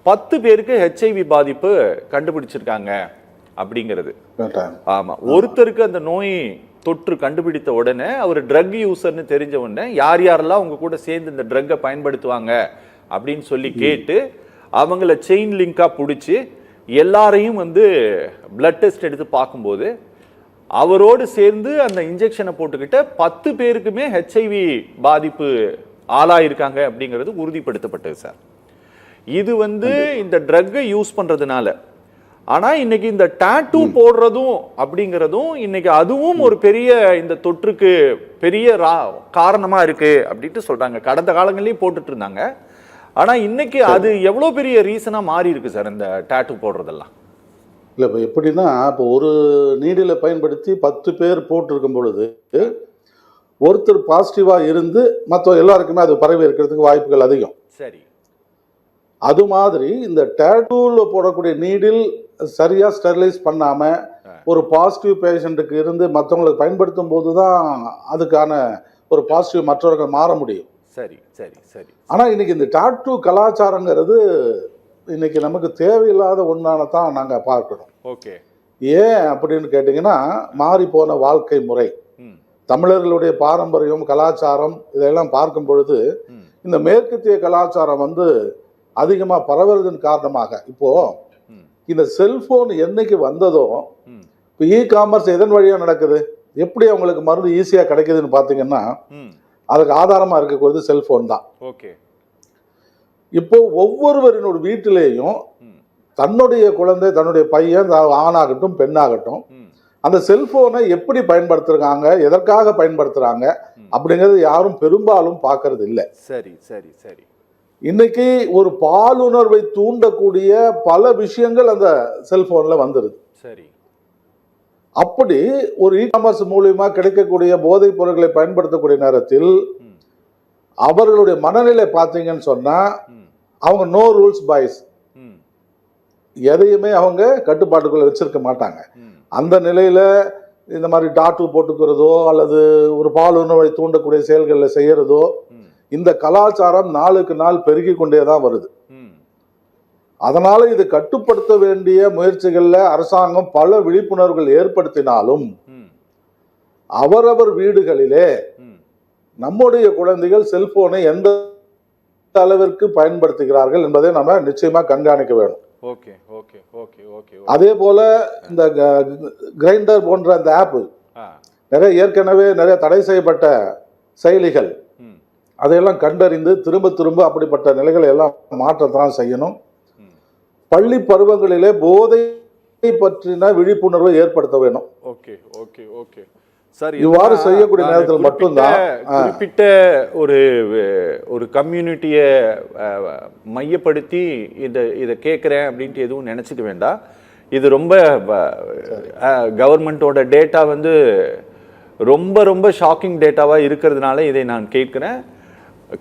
10 பேருக்கு ஹெச்ஐவி பாதிப்பு கண்டுபிடிச்சிருக்காங்க அப்படிங்கிறது. ஆமா, ஒருத்தருக்கு அந்த நோய் தொற்று கண்டுபிடித்த உடனே அவர் ட்ரக் யூசர்னு தெரிஞ்ச உடனே யார் யாரெல்லாம் அவங்க கூட சேர்ந்து இந்த ட்ரக்கை பயன்படுத்துவாங்க அப்படின்னு சொல்லி கேட்டு அவங்கள செயின் லிங்கா பிடிச்சி எல்லாரையும் வந்து பிளட் டெஸ்ட் எடுத்து பார்க்கும்போது அவரோடு சேர்ந்து அந்த இன்ஜெக்ஷனை போட்டுக்கிட்ட 10 பேருக்குமே ஹெச்ஐவி பாதிப்பு ஆளாயிருக்காங்க அப்படிங்கிறது உறுதிப்படுத்தப்பட்டது சார். இது வந்து இந்த ட்ரக்கை யூஸ் பண்றதுனால. ஆனா இன்னைக்கு இந்த டாட்டூ போடுறதும் அப்படிங்கிறதும் இன்னைக்கு அதுவும் ஒரு பெரிய இந்த தொற்றுக்கு பெரிய காரணமா இருக்கு அப்படின்ட்டு சொல்றாங்க. கடந்த காலங்கள்லயும் போட்டுட்டு இருந்தாங்க. ஆனா இன்னைக்கு அது எவ்வளவு பெரிய ரீசனா மாறி இருக்கு சார் இந்த டாட்டூ போடுறதெல்லாம்? இல்லை இப்போ எப்படின்னா, இப்போ ஒரு நீடிலை பயன்படுத்தி 10 பேர் போட்டிருக்கும் பொழுது ஒருத்தர் பாசிட்டிவாக இருந்து மற்ற எல்லாருக்குமே அது பரவி இருக்கிறதுக்கு வாய்ப்புகள் அதிகம். சரி. அது மாதிரி இந்த டேட்டூவில் போடக்கூடிய நீடில் சரியாக ஸ்டெரிலைஸ் பண்ணாமல் ஒரு பாசிட்டிவ் பேஷண்ட்டுக்கு இருந்து மற்றவங்களுக்கு பயன்படுத்தும் போது தான் அதுக்கான ஒரு பாசிட்டிவ் மற்றவர்கள் மாற முடியும். சரி சரி சரி. ஆனால் இன்னைக்கு இந்த டாட்டூ கலாச்சாரங்கிறது இன்னைக்கு நமக்கு தேவையில்லாத ஒன்றான தான் நாங்கள் பார்க்கிறோம். ஓகே. ஏன் அப்படின்னு கேட்டிங்கன்னா, மாறி போன வாழ்க்கை முறை, தமிழர்களுடைய பாரம்பரியம் கலாச்சாரம் இதெல்லாம் பார்க்கும் பொழுது இந்த மேற்கத்திய கலாச்சாரம் வந்து அதிகமாக பரவுறதன் காரணமாக இப்போ இந்த செல்போன் என்னைக்கு வந்ததோ, இப்போ காமர்ஸ் எதன் வழியாக நடக்குது, எப்படி அவங்களுக்கு மருந்து ஈஸியாக கிடைக்குதுன்னு பார்த்தீங்கன்னா அதுக்கு ஆதாரமாக இருக்கக்கூடியது செல்போன் தான். ஓகே. இப்போ ஒவ்வொருவரினோட வீட்டிலேயும் தன்னுடைய குழந்தை, தன்னுடைய பையன், ஆணாகட்டும் பெண்ணாகட்டும், அந்த செல்போனை எப்படி பயன்படுத்துறாங்க, எதற்காக பயன்படுத்துறாங்க அப்படிங்கிறது யாரும் பெரும்பாலும் பார்க்கறது இல்லை. சரி சரி சரி. இன்னைக்கு ஒரு பாலுணர்வை தூண்டக்கூடிய பல விஷயங்கள் அந்த செல்போன்ல வந்துருது. சரி. அப்படி ஒரு காமர்ஸ் மூலியமா கிடைக்கக்கூடிய போதைப் பொருட்களை பயன்படுத்தக்கூடிய நேரத்தில் அவர்களுடைய மனநிலை பார்த்தீங்கன்னு சொன்னா, அவங்க நோ ரூல்ஸ் பாய்ஸ், எதையுமே அவங்க கட்டுப்பாட்டுக்குள்ள வச்சிருக்க மாட்டாங்க. அந்த நிலையில இந்த மாதிரி டாட்டூ போட்டுக்கிறதோ அல்லது ஒரு பாலுணர்வை தூண்டக்கூடிய செயல்களில் செய்யறதோ, இந்த கலாச்சாரம் நாளுக்கு நாள் பெருகி கொண்டே தான் வருது. அதனால இது கட்டுப்படுத்த வேண்டிய முயற்சிகள்ல அரசாங்கம் பல விழிப்புணர்வுகள் ஏற்படுத்தினாலும் அவரவர் வீடுகளிலே நம்முடைய குழந்தைகள் செல்போனை எந்த அளவிற்கு பயன்படுத்துகிறார்கள் என்பதை நம்ம நிச்சயமா கண்காணிக்க வேண்டும். Okay okay okay okay. அதே போல இந்த கிரைண்டர் போன்ற அந்த ஆப் நிறைய ஏற்கனவே நிறைய தடை செய்யப்பட்ட செயலிகள், அதையெல்லாம் கண்டறிந்து திரும்ப திரும்ப அப்படிப்பட்ட நிலைகளை எல்லாம் மாற்றத்தான் செய்யணும். பள்ளி பருவங்களிலே போதை பற்றின விழிப்புணர்வை ஏற்படுத்த வேணும். Okay okay okay sir. இவ்வாறு செய்யக்கூடிய நேரத்தில் மட்டும்தான் குறிப்பிட்ட ஒரு ஒரு கம்யூனிட்டியை மையப்படுத்தி இதை கேட்குறேன் அப்படின்ட்டு எதுவும் நினச்சிக்க வேண்டாம். இது ரொம்ப கவர்மெண்ட்டோட டேட்டா வந்து ரொம்ப ரொம்ப ஷாக்கிங் டேட்டாவாக இருக்கிறதுனால இதை நான் கேட்குறேன்.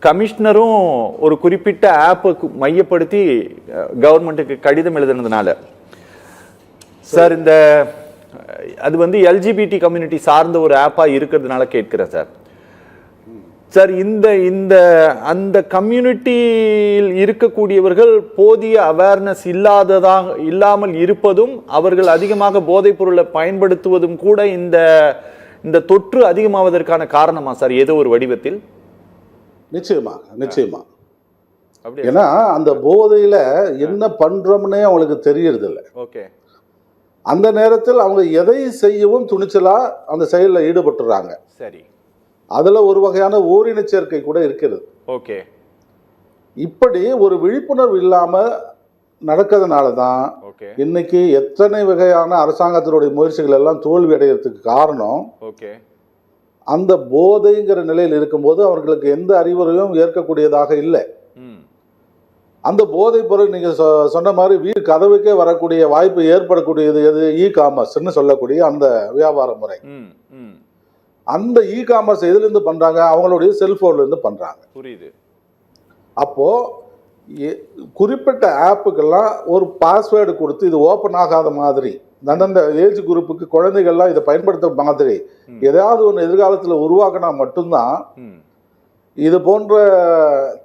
கமிஷனரும் ஒரு குறிப்பிட்ட ஆப்பை மையப்படுத்தி கவர்மெண்ட்டுக்கு கடிதம் எழுதுனதுனால சார், இந்த அது வந்து எல்ஜிபிடி கம்யூனிட்டி சார்ந்த ஒரு ஆப்பாக இருக்கிறதுனால கேட்கிறேன் சார். சார், இந்த அந்த கம்யூனிட்டியில் இருக்கக்கூடியவர்கள் போதிய அவேர்னஸ் இல்லாமல் இருப்பதும், அவர்கள் அதிகமாக போதைப் பொருளை பயன்படுத்துவதும் கூட இந்த தொற்று அதிகமாவதற்கான காரணமா சார் ஏதோ ஒரு வடிவத்தில்? நிச்சயமா. ஏன்னா அந்த போதையில என்ன பண்றோம்னே அவங்களுக்கு தெரியறது இல்லை. ஓகே. அந்த நேரத்தில் அவங்க எதை செய்யவும் துணிச்சலா அந்த செயலில் ஈடுபட்டுறாங்க. சரி. அதுல ஒரு வகையான ஓரின சேர்க்கை கூட இருக்கிறது. ஓகே. இப்படி ஒரு விழிப்புணர்வு இல்லாம நடக்கிறதுனால தான் இன்னைக்கு எத்தனை வகையான அரசாங்கத்தினுடைய முயற்சிகள் எல்லாம் தோல்வி அடைகிறதுக்கு காரணம். ஓகே. அந்த போதைங்கிற நிலையில் இருக்கும்போது அவர்களுக்கு எந்த அறிவுரையும் ஏற்கக்கூடியதாக இல்லை. அந்த போதை பொருள் நீங்க சொன்ன மாதிரி வீடு கதவுக்கே வரக்கூடிய வாய்ப்பு ஏற்படக்கூடியது எது? காமர்ஸ்ன்னு சொல்லக்கூடிய அந்த வியாபார முறை. அந்த காமர்ஸ் எதுல இருந்து பண்றாங்க? அவங்களுடைய செல்போன்ல இருந்து பண்றாங்க. புரியுது. அப்போ குறிப்பிட்ட ஆப்புக்கெல்லாம் ஒரு பாஸ்வேர்டு கொடுத்து இது ஓப்பன் ஆகாத மாதிரி, அந்தந்த ஏஜ் குரூப்புக்கு குழந்தைகள்லாம் இதை பயன்படுத்த மாதிரி ஏதாவது ஒன்று எதிர்காலத்தில் உருவாக்கினா மட்டும்தான் இது போன்ற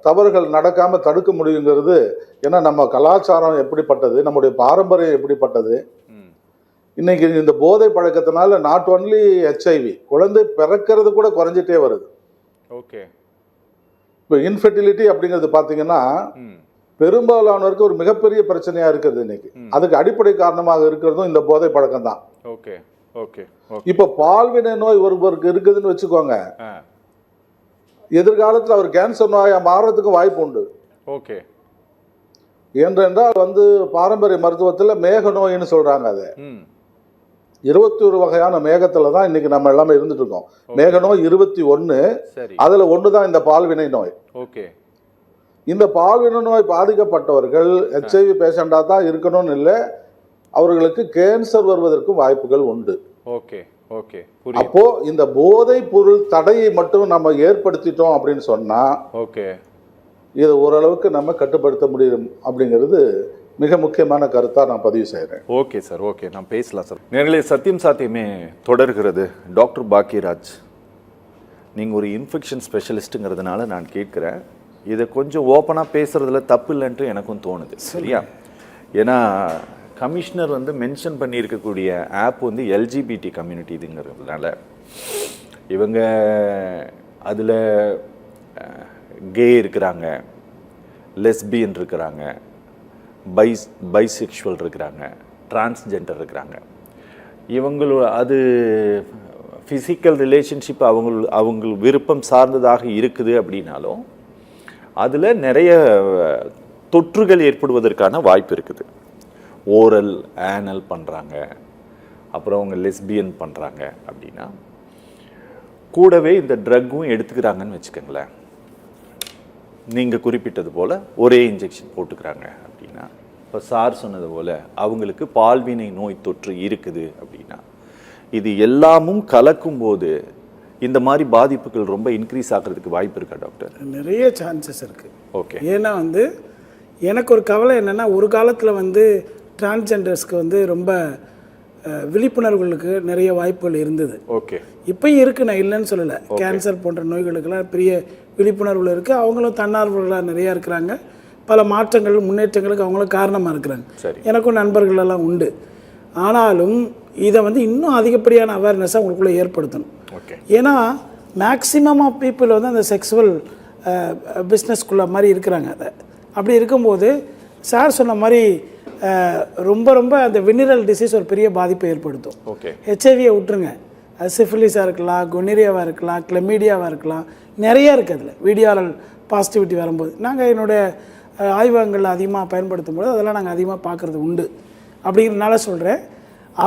தவறுகள் நடக்காம தடுக்க முடியுங்கிறது. ஏன்னா நம்ம கலாச்சாரம் எப்படிப்பட்டது, நம்முடைய பாரம்பரியம் எப்படிப்பட்டது. இன்னைக்கு இந்த போதை பழக்கத்தினால நாட் ஒன்லி HIV, குழந்தை பிறக்கிறது கூட குறைஞ்சிட்டே வருது. ஓகே. இப்போ இன்ஃபெர்டிலிட்டி அப்படிங்கிறது பார்த்தீங்கன்னா பெரும்பாலானவருக்கு ஒரு மிகப்பெரிய பிரச்சனையா இருக்கிறது இன்னைக்கு. அதுக்கு அடிப்படை காரணமாக இருக்கிறதும் இந்த போதை பழக்கம் தான். Okay okay. இப்போ பால்வினை நோய் ஒருவருக்கு இருக்குதுன்னு வச்சுக்கோங்க, எதிர்காலத்தில் அவர் கேன்சர் நோயா மாறுறதுக்கும் வாய்ப்பு உண்டு. ஓகே. ஏனென்றால் பாரம்பரிய மருத்துவத்தில் மேக நோயின்னு சொல்றாங்க. அது 21 வகையான மேகத்துல தான் இன்னைக்கு நம்ம எல்லாமே இருந்துட்டு இருக்கோம். மேக நோய் 21, அதுல ஒண்ணுதான் இந்த பால்வினை நோய். ஓகே. இந்த பால்வின நோய் பாதிக்கப்பட்டவர்கள் HIV பேஷண்டாக தான் இருக்கணும்னு இல்லை, அவர்களுக்கு கேன்சர் வருவதற்கும் வாய்ப்புகள் உண்டு. Okay okay. அப்போ இந்த போதைப் பொருள் தடையை மட்டும் நம்ம ஏற்படுத்திட்டோம் அப்படின்னு சொன்னா ஓகே, இதை ஓரளவுக்கு நம்ம கட்டுப்படுத்த முடியும் அப்படிங்கிறது மிக முக்கியமான கருத்தாக நான் பதிவு செய்கிறேன். ஓகே சார், ஓகே, நான் பேசலாம் சார். நேர்களே, சத்தியம் சாத்தியமே தொடர்கிறது. டாக்டர் பாக்கியராஜ், நீங்கள் ஒரு இன்ஃபெக்ஷன் ஸ்பெஷலிஸ்ட்டுங்கிறதுனால நான் கேட்குறேன், இதை கொஞ்சம் ஓப்பனாக பேசுகிறதுல தப்பு இல்லைன்ட்டு எனக்கும் தோணுது. சரியா? ஏன்னா கமிஷனர் வந்து மென்ஷன் பண்ணியிருக்கக்கூடிய ஆப் வந்து LGBT கம்யூனிட்டி இதுங்கிறதுனால இவங்க அதில் கே இருக்கிறாங்க, லெஸ்பியன் இருக்கிறாங்க, பைசெக்ஷுவல் இருக்கிறாங்க, டிரான்ஸ்ஜெண்டர் இருக்கிறாங்க. அது ஃபிசிக்கல் ரிலேஷன்ஷிப் அவங்க விருப்பம் சார்ந்ததாக இருக்குது அப்படின்னாலும் அதில் நிறைய தொற்றுகள் ஏற்படுவதற்கான வாய்ப்பு இருக்குது. ஓரல் ஆனல் பண்ணுறாங்க, அப்புறம் அவங்க லெஸ்பியன் பண்ணுறாங்க அப்படின்னா கூடவே இந்த ட்ரக்கும் எடுத்துக்கிறாங்கன்னு வச்சுக்கோங்களேன். நீங்கள் குறிப்பிட்டது போல் ஒரே இன்ஜெக்ஷன் போட்டுக்கிறாங்க அப்படின்னா, இப்போ சார் சொன்னது போல் அவங்களுக்கு பால்வினை நோய் தொற்று இருக்குது அப்படின்னா, இது எல்லாமும் கலக்கும்போது இந்த மாதிரி பாதிப்புகள் ரொம்ப இன்க்ரீஸ் ஆகிறதுக்கு வாய்ப்பு இருக்கா டாக்டர்? நிறைய சான்சஸ் இருக்குது. ஓகே. ஏன்னா வந்து எனக்கு ஒரு கவலை என்னென்னா, ஒரு காலத்தில் வந்து டிரான்ஸ்ஜெண்டர்ஸ்க்கு வந்து ரொம்ப விழிப்புணர்வுகளுக்கு நிறைய வாய்ப்புகள் இருந்தது. ஓகே. இப்போயும் இருக்குது, நான் இல்லைன்னு சொல்லலை. கேன்சர் போன்ற நோய்களுக்கெல்லாம் பெரிய விழிப்புணர்வுகள் இருக்குது. அவங்களும் தன்னார்வலர்களாக நிறையா இருக்கிறாங்க. பல மாற்றங்கள் முன்னேற்றங்களுக்கு அவங்களும் காரணமாக இருக்கிறாங்க. சரி. எனக்கும் நண்பர்கள் எல்லாம் உண்டு. ஆனாலும் இதை வந்து இன்னும் அதிகப்படியான அவேர்னஸை அவங்களுக்குள்ளே ஏற்படுத்தணும். ஓகே. ஏன்னா மேக்ஸிமம் ஆஃப் பீப்புள் வந்து அந்த செக்ஸுவல் பிஸ்னஸ்குள்ளே மாதிரி இருக்கிறாங்க. அதை அப்படி இருக்கும்போது சார் சொன்ன மாதிரி ரொம்ப ரொம்ப அந்த வெனிரல் டிசீஸ் ஒரு பெரிய பாதிப்பை ஏற்படுத்தும். ஓகே. ஹெச்ஐவியை விட்டுருங்க, அது சிஃபிலிஸாக இருக்கலாம், கொனிரியாவாக இருக்கலாம், கிளமீடியாவாக இருக்கலாம், நிறையா இருக்குது. அதில் வீடியோரல் பாசிட்டிவிட்டி வரும்போது நாங்கள் என்னுடைய ஆய்வகங்களில் அதிகமாக பயன்படுத்தும் போது அதெல்லாம் நாங்கள் அதிகமாக பார்க்குறது உண்டு. அப்படிங்கிறதுனால சொல்கிறேன்,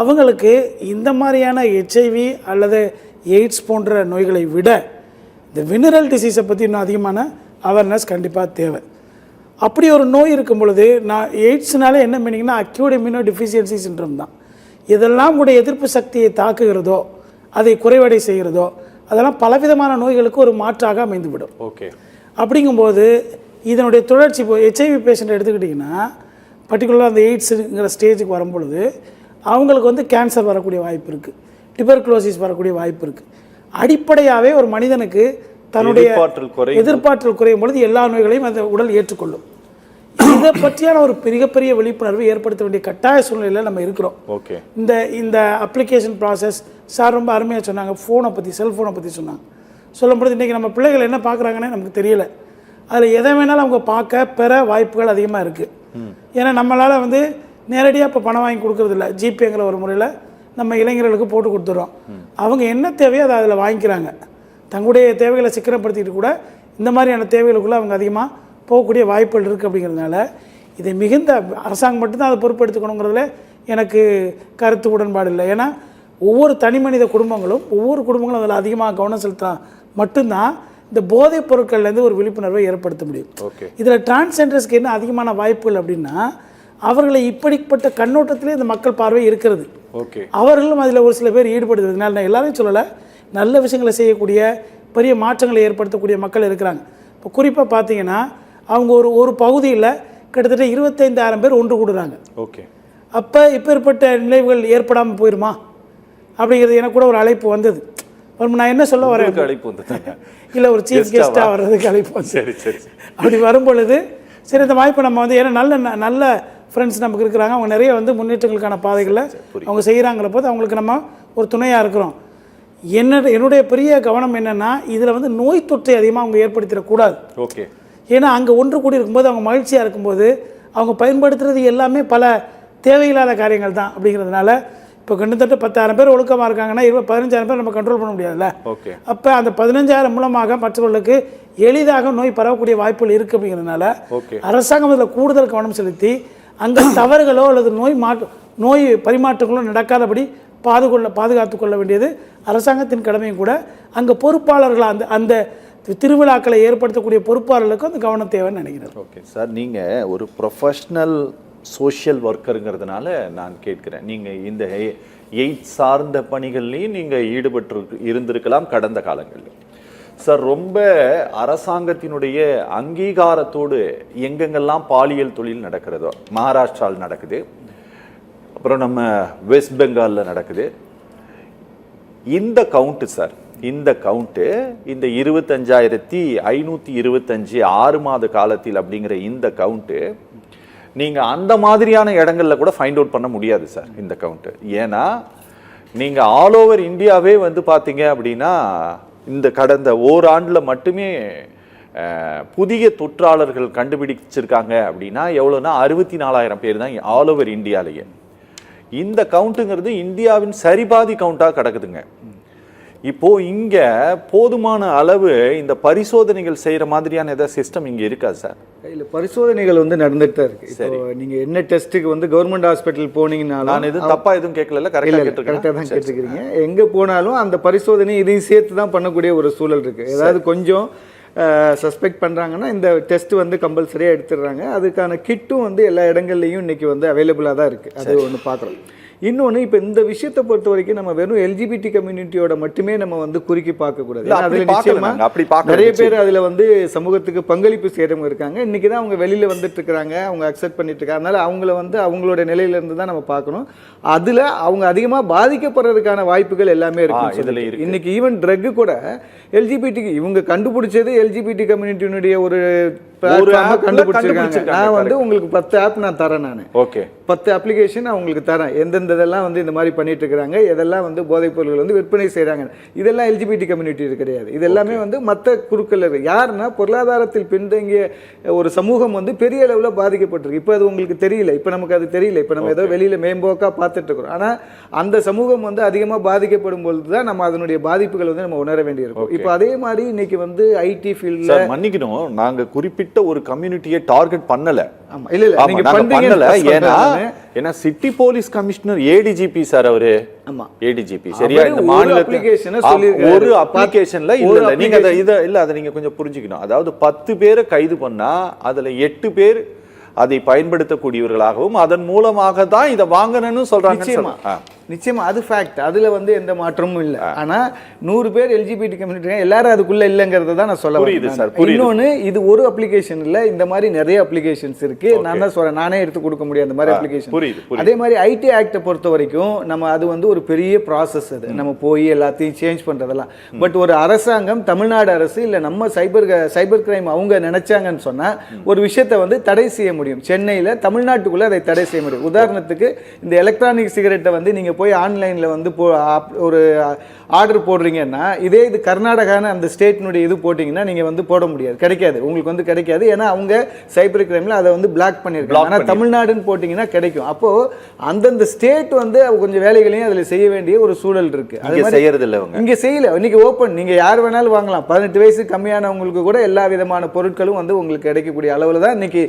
அவங்களுக்கு இந்த மாதிரியான ஹெச்ஐவி அல்லது எய்ட்ஸ் போன்ற நோய்களை விட இந்த வெனிரல் டிசீஸை பற்றி இன்னும் அதிகமான அவேர்னஸ் கண்டிப்பாக தேவை. அப்படி ஒரு நோய் இருக்கும் பொழுது, நான் எய்ட்ஸ்னால என்ன மீனிங்னா அக்யூட் இம்யூனோ டிஃபிஷியன்சி சிண்ட்ரோம் தான். இதெல்லாம் கூட எதிர்ப்பு சக்தியை தாக்குகிறதோ, அதை குறைவடை செய்கிறதோ, அதெல்லாம் பலவிதமான நோய்களுக்கு ஒரு மாற்றாக அமைந்துவிடும். ஓகே. அப்படிங்கும்போது இதனுடைய தொடர்ச்சி, இப்போ ஹெச்ஐவி பேஷண்ட் எடுத்துக்கிட்டிங்கன்னா பர்டிகுலராக அந்த எய்ட்ஸுங்கிற ஸ்டேஜுக்கு வரும்பொழுது அவங்களுக்கு வந்து கேன்சர் வரக்கூடிய வாய்ப்பு இருக்குது, டியூபர்குலோசிஸ் வரக்கூடிய வாய்ப்பு இருக்குது. அடிப்படையாகவே ஒரு மனிதனுக்கு தன்னுடைய எதிர்ப்பாற்றல் குறையும் பொழுது எல்லா நோய்களையும் அந்த உடல் ஏற்றுக்கொள்ளும். இதை பற்றியான ஒரு மிகப்பெரிய விழிப்புணர்வு ஏற்படுத்த வேண்டிய கட்டாய சூழ்நிலையில் நம்ம இருக்கிறோம். ஓகே. இந்த அப்ளிகேஷன் ப்ராசஸ் சார் ரொம்ப அருமையாக சொன்னாங்க. ஃபோனை பற்றி, செல்ஃபோனை பற்றி சொன்னாங்க. சொல்லும்பொழுது இன்றைக்கி நம்ம பிள்ளைகள் என்ன பார்க்குறாங்கன்னே நமக்கு தெரியல. அதில் எதை வேணாலும் அவங்க பார்க்க பெற வாய்ப்புகள் அதிகமாக இருக்குது. ஏன்னா நம்மளால் வந்து நேரடியாக இப்போ பணம் வாங்கி கொடுக்குறதில்ல, ஜிபேங்கிற ஒரு முறையில் நம்ம இளைஞர்களுக்கு போட்டு கொடுத்துட்றோம். அவங்க என்ன தேவையோ அதை அதில் வாங்கிக்கிறாங்க. தங்களுடைய தேவைகளை சிக்கனப்படுத்திட்டு கூட இந்த மாதிரியான தேவைகளுக்குள்ளே அவங்க அதிகமாக போகக்கூடிய வாய்ப்புகள் இருக்குது. அப்படிங்கிறதுனால இதை மிகுந்த அரசாங்கம் மட்டும்தான் அதை பொறுப்பெடுத்துக்கணுங்கிறதுல எனக்கு கருத்து உடன்பாடு இல்லை. ஏன்னா ஒவ்வொரு தனி மனித குடும்பங்களும் அதில் அதிகமாக கவனம் செலுத்தா மட்டும்தான் இந்த போதைப் பொருட்கள்லேருந்து ஒரு விழிப்புணர்வை ஏற்படுத்த முடியும். இதில் டிரான்ஸ்ஜெண்டர்ஸ்க்கு என்ன அதிகமான வாய்ப்புகள் அப்படின்னா, அவர்களை இப்படிப்பட்ட கண்ணோட்டத்திலே இந்த மக்கள் பார்வை இருக்கிறது. அவர்களும் அதில் ஒரு சில பேர் ஈடுபடுறதுனால நான் எல்லாரையும் சொல்லலை, நல்ல விஷயங்களை செய்யக்கூடிய பெரிய மாற்றங்களை ஏற்படுத்தக்கூடிய மக்கள் இருக்கிறாங்க. இப்போ குறிப்பாக பார்த்தீங்கன்னா அவங்க ஒரு பகுதியில் கிட்டத்தட்ட 25,000 பேர் ஒன்று கூடுறாங்க. ஓகே. அப்போ இப்பேற்பட்ட நினைவுகள் ஏற்படாமல் போயிடுமா அப்படிங்கிறது எனக்கு கூட ஒரு அழைப்பு வந்தது. நான் என்ன சொல்ல வரேன், அழைப்பு வந்தது இல்லை, ஒரு சீஃப் கெஸ்ட்டாக வர்றதுக்கு அழைப்பு வந்து. சரி. அப்படி வரும்பொழுது சரி, இந்த வாய்ப்பை நம்ம வந்து, ஏன்னா நல்ல ஃப்ரெண்ட்ஸ் நமக்கு இருக்கிறாங்க, அவங்க நிறைய வந்து முன்னேற்றங்களுக்கான பாதைகளில் அவங்க செய்கிறாங்கிற போது அவங்களுக்கு நம்ம ஒரு துணையாக இருக்கிறோம். என்னுடைய பெரிய கவனம் என்னென்னா, இதில் வந்து நோய் தொற்றை அதிகமாக அவங்க ஏற்படுத்திடக்கூடாது. ஓகே. ஏன்னா அங்கே ஒன்று கூடி இருக்கும்போது அவங்க மகிழ்ச்சியாக இருக்கும்போது அவங்க பயன்படுத்துறது எல்லாமே பல தேவையில்லாத காரியங்கள் தான். அப்படிங்கிறதுனால இப்போ கிட்டத்தட்ட 10,000 பேர் ஒழுக்கமாக இருக்காங்கன்னா 15,000 பேர் நம்ம கண்ட்ரோல் பண்ண முடியாதுல்ல. ஓகே. அப்போ அந்த 15,000 மூலமாக மற்றவர்களுக்கு எளிதாக நோய் பரவக்கூடிய வாய்ப்புகள் இருக்குது. அப்படிங்கிறதுனால அரசாங்கம் இதில் கூடுதல் கவனம் செலுத்தி அங்கே தவறுகளோ அல்லது நோய் பரிமாற்றங்களோ நடக்காதபடி பாதுகாத்து கொள்ள வேண்டியது அரசாங்கத்தின் கடமையும் கூட. அங்கே பொறுப்பாளர்கள் அந்த திருவிழாக்களை ஏற்படுத்தக்கூடிய பொறுப்பாளர்களுக்கும் அந்த கவனம் தேவைன்னு நினைக்கிறேன். ஓகே சார், நீங்கள் ஒரு ப்ரொஃபஷ்னல் சோஷியல் ஒர்க்கருங்கிறதுனால நான் கேட்குறேன். நீங்கள் இந்த எய்ட்ஸ் சார்ந்த பணிகள்லையும் நீங்கள் இருந்திருக்கலாம் கடந்த காலங்களில். சார், ரொம்ப அரசாங்கத்தினுடைய அங்கீகாரத்தோடு எங்கெங்கெல்லாம் பாலியல் தொழில் நடக்கிறதோ, மகாராஷ்டிராவில் நடக்குது, அப்புறம் நம்ம வெஸ்ட் பெங்காலில் நடக்குது. இந்த கவுண்ட்டு சார், இந்த கவுண்ட்டு இந்த 25,525 6 மாத காலத்தில் அப்படிங்கிற இந்த கவுண்ட்டு நீங்கள் அந்த மாதிரியான இடங்கள்ல கூட ஃபைண்ட் அவுட் பண்ண முடியாது சார் இந்த கவுண்ட்டு. ஏன்னா நீங்கள் ஆல் ஓவர் இந்தியாவே வந்து பார்த்தீங்க அப்படின்னா இந்த கடந்த ஓராண்டில் மட்டுமே புதிய தொற்றாளர்கள் கண்டுபிடிச்சிருக்காங்க அப்படின்னா எவ்வளோனா 64,000 பேர் தான் ஆல் ஓவர் இந்தியாலேயே. இந்த கவுண்ட்டுங்கிறது இந்தியாவின் சரிபாதி கவுண்டாக கிடக்குதுங்க. இப்போ இங்க போதுமான அளவு இந்த பரிசோதனைகள் செய்யற மாதிரியான ஏதாவது சிஸ்டம் இங்க இருக்கா சார்? இல்ல, பரிசோதனைகள் வந்து நடந்துட்டு தான் இருக்கு. இப்போ நீங்க என்ன டெஸ்ட்டுக்கு வந்து கவர்மெண்ட் ஹாஸ்பிட்டல் போனீங்கனாலும், நான் எதுவும் தப்பா எதுவும் கேட்கல, கரெக்டாக தான் கேட்டுக்கிறீங்க. எங்க போனாலும் அந்த பரிசோதனை இதையும் சேர்த்து தான் பண்ணக்கூடிய ஒரு சூழல் இருக்கு. ஏதாவது கொஞ்சம் சஸ்பெக்ட் பண்ணுறாங்கன்னா இந்த டெஸ்ட் வந்து கம்பல்சரியாக எடுத்துடுறாங்க. அதுக்கான கிட்டும் வந்து எல்லா இடங்கள்லையும் இன்னைக்கு வந்து அவைலபிளாக தான் இருக்குது. அது ஒன்று பார்க்குறோம். இன்னொன்று, இப்போ இந்த விஷயத்தை பொறுத்த வரைக்கும் நம்ம வெறும் எல்ஜிபிடி கம்யூனிட்டியோட மட்டுமே நம்ம வந்து குறுக்கி பார்க்கக்கூடாது. அதில் நிச்சயமாக நிறைய பேர் அதில் வந்து சமூகத்துக்கு பங்களிப்பு செய்கிறவங்க இருக்காங்க. இன்றைக்கி தான் அவங்க வெளியில் வந்துட்டு இருக்கிறாங்க, அவங்க அக்செப்ட் பண்ணிட்டு இருக்காங்க. அதனால் அவங்கள வந்து அவங்களோட நிலையிலேருந்து தான் நம்ம பார்க்கணும். அதில் அவங்க அதிகமாக பாதிக்கப்படுறதுக்கான வாய்ப்புகள் எல்லாமே இருக்கு. இன்னைக்கு ஈவன் ட்ரக்கு கூட எல்ஜிபிடிக்கு இவங்க கண்டுபிடிச்சது எல்ஜிபிடி கம்யூனிட்டியினுடைய ஒரு கண்டுபிடிச்சிருக்காங்க. நான் வந்து உங்களுக்கு 10 ஆப் நான் தரேன், நான் 10 அப்ளிகேஷன் நான் உங்களுக்கு தரேன், எந்தெந்த இதெல்லாம் வந்து இந்த மாதிரி பண்ணிட்டு இருக்கிறாங்க, இதெல்லாம் வந்து போதைப் பொருட்கள் வந்து விற்பனை செய்கிறாங்க. இதெல்லாம் எல்ஜிபிடி கம்யூனிட்டி கிடையாது. இது எல்லாமே வந்து மற்ற குழுக்கள் யாருன்னா பொருளாதாரத்தில் பின்தங்கிய ஒரு சமூகம் வந்து பெரிய அளவில் பாதிக்கப்பட்டிருக்கு. இப்போ அது உங்களுக்கு தெரியல, இப்போ நமக்கு அது தெரியல, இப்போ நம்ம ஏதோ வெளியில் மேம்போக்காக பார்த்துட்டு இருக்கிறோம். ஆனால் அந்த சமூகம் வந்து அதிகமாக பாதிக்கப்படும் பொழுது தான் நம்ம அதனுடைய பாதிப்புகள் வந்து நம்ம உணர வேண்டியிருக்கும். இப்போ அதே மாதிரி இன்னைக்கு வந்து ஐடி ஃபீல்டில் மன்னிக்கணும், நாங்கள் குறிப்பிட்ட ஒரு கம்யூனிட்டியை டார்கெட் பண்ணல. ஆமா, இல்ல இல்ல, நீங்க பண்றீங்க. ஏன்னா city police commissioner ADGP sir, அவரு ஆமா ஏடிஜிபி சரியா, இந்த மாநிலத்துல ஒரு அப்ளிகேஷன்ல இல்ல, நீங்க அதை நீங்க கொஞ்சம் புரிஞ்சுக்கணும். அதாவது 10 பேரை கைது பண்ணா அதுல 8 பேர் அதை பயன்படுத்தக்கூடியவர்களாகவும் அதன் மூலமாக தான் இதை வாங்கணும்னு சொல்றாங்க. நிச்சயமா அது ஃபேக்ட், அதுல வந்து எந்த மாற்றமும் இல்லை. ஆனா 100 பேர் எல்ஜிபிடி கம்யூனிட்டி எல்லாரும் அதுக்குள்ள இல்லைங்கிறத தான் நான் சொல்ல வரேன். இன்னொன்னு, இது ஒரு அப்ளிகேஷன் இல்ல, இந்த மாதிரி நிறைய அப்ளிகேஷன்ஸ் இருக்கு. நான் தான் சொல்றேன், நானே எடுத்து கொடுக்க முடியாது அந்த மாதிரி அப்ளிகேஷன். அதே மாதிரி ஐடி ஆக்டை பொறுத்த வரைக்கும் நம்ம அது வந்து ஒரு பெரிய ப்ராசஸ், அது நம்ம போய் எல்லாத்தையும் சேஞ்ச் பண்றதெல்லாம். பட் ஒரு அரசாங்கம், தமிழ்நாடு அரசு இல்ல நம்ம சைபர் கிரைம் அவங்க நினைச்சாங்கன்னு சொன்னா ஒரு விஷயத்தை வந்து தடை செய்ய முடியும். சென்னையில தமிழ்நாட்டுக்குள்ள அதை தடை செய்ய முடியும். உதாரணத்துக்கு இந்த எலக்ட்ரானிக் சிகரெட்டை வந்து நீங்க போய் ஆன்லைனில் வந்து ஒரு ஆர்டர் போடுறீங்கன்னா, இதே இது கர்நாடகான அந்த ஸ்டேட்னுடைய இது போட்டிங்கன்னா நீங்கள் வந்து போட முடியாது, கிடைக்காது, உங்களுக்கு வந்து கிடைக்காது. ஏன்னா அவங்க சைபர் கிரைமில் அதை வந்து பிளாக் பண்ணியிருக்காங்க. ஆனால் தமிழ்நாடுன்னு போட்டிங்கன்னா கிடைக்கும். அப்போது அந்தந்த ஸ்டேட் வந்து கொஞ்சம் வேலைகளையும் அதில் செய்ய வேண்டிய ஒரு சூழல் இருக்குது. அது மாதிரி செய்யறதில்லை, இங்கே செய்யலை. இன்னைக்கு ஓப்பன், நீங்கள் யார் வேணாலும் வாங்கலாம். 18 வயசு கம்மியானவங்களுக்கு கூட எல்லா விதமான பொருட்களும் வந்து உங்களுக்கு கிடைக்கக்கூடிய அளவில் தான் இன்னைக்கு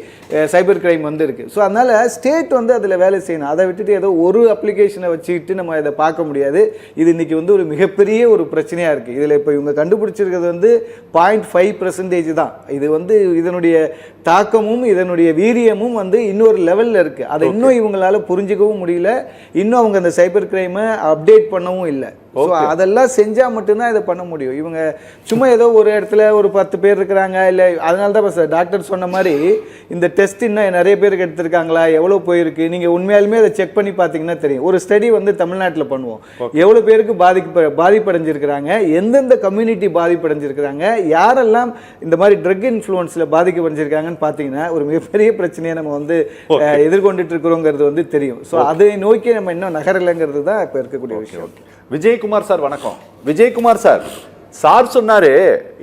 சைபர் கிரைம் வந்து இருக்குது. ஸோ அதனால் ஸ்டேட் வந்து அதில் வேலை செய்யணும். அதை விட்டுட்டு ஏதோ ஒரு அப்ளிகேஷனை வச்சுக்கிட்டு நம்ம இதை பார்க்க முடியாது. இது இன்னைக்கு வந்து ஒரு மிகப்பெரிய ஒரு பிரச்சனையாக இருக்குது. இதில் இப்போ இவங்க கண்டுபிடிச்சிருக்கிறது வந்து 0.5% தான். இது வந்து இதனுடைய தாக்கமும் இதனுடைய வீரியமும் வந்து இன்னொரு லெவலில் இருக்குது. அதை இன்னும் இவங்களால புரிஞ்சிக்கவும் முடியல. இன்னும் அவங்க அந்த சைபர் கிரைமை அப்டேட் பண்ணவும் இல்லை. ஸோ அதெல்லாம் செஞ்சால் மட்டும்தான் இதை பண்ண முடியும். இவங்க சும்மா ஏதோ ஒரு இடத்துல ஒரு 10 பேர் இருக்கிறாங்க இல்லை, அதனால தான் சார் டாக்டர் சொன்ன மாதிரி இந்த டெஸ்ட் இன்னும் நிறைய பேருக்கு எடுத்திருக்காங்களா, எவ்வளோ போயிருக்கு, நீங்கள் உண்மையாலுமே அதை செக் பண்ணி பார்த்தீங்கன்னா தெரியும். ஒரு ஸ்டடி வந்து தமிழ்நாட்டில் பண்ணுவோம், எவ்வளோ பேருக்கு பாதிப்படைஞ்சிருக்கிறாங்க, எந்தெந்த கம்யூனிட்டி பாதிப்படைஞ்சிருக்கிறாங்க, யாரெல்லாம் இந்த மாதிரி ட்ரக் இன்ஃப்ளூயன்ஸில் பாதிக்கப்படைஞ்சிருக்காங்கன்னு பார்த்தீங்கன்னா ஒரு மிகப்பெரிய பிரச்சனையை நம்ம வந்து எதிர்கொண்டுட்டு இருக்கிறோங்கிறது வந்து தெரியும். ஸோ அதை நோக்கி நம்ம இன்னும் நகரலைங்கிறது தான் இப்போ இருக்கக்கூடிய விஷயம். விஜயகுமார் சார் வணக்கம். விஜயகுமார் சார், சார் சொன்னாரு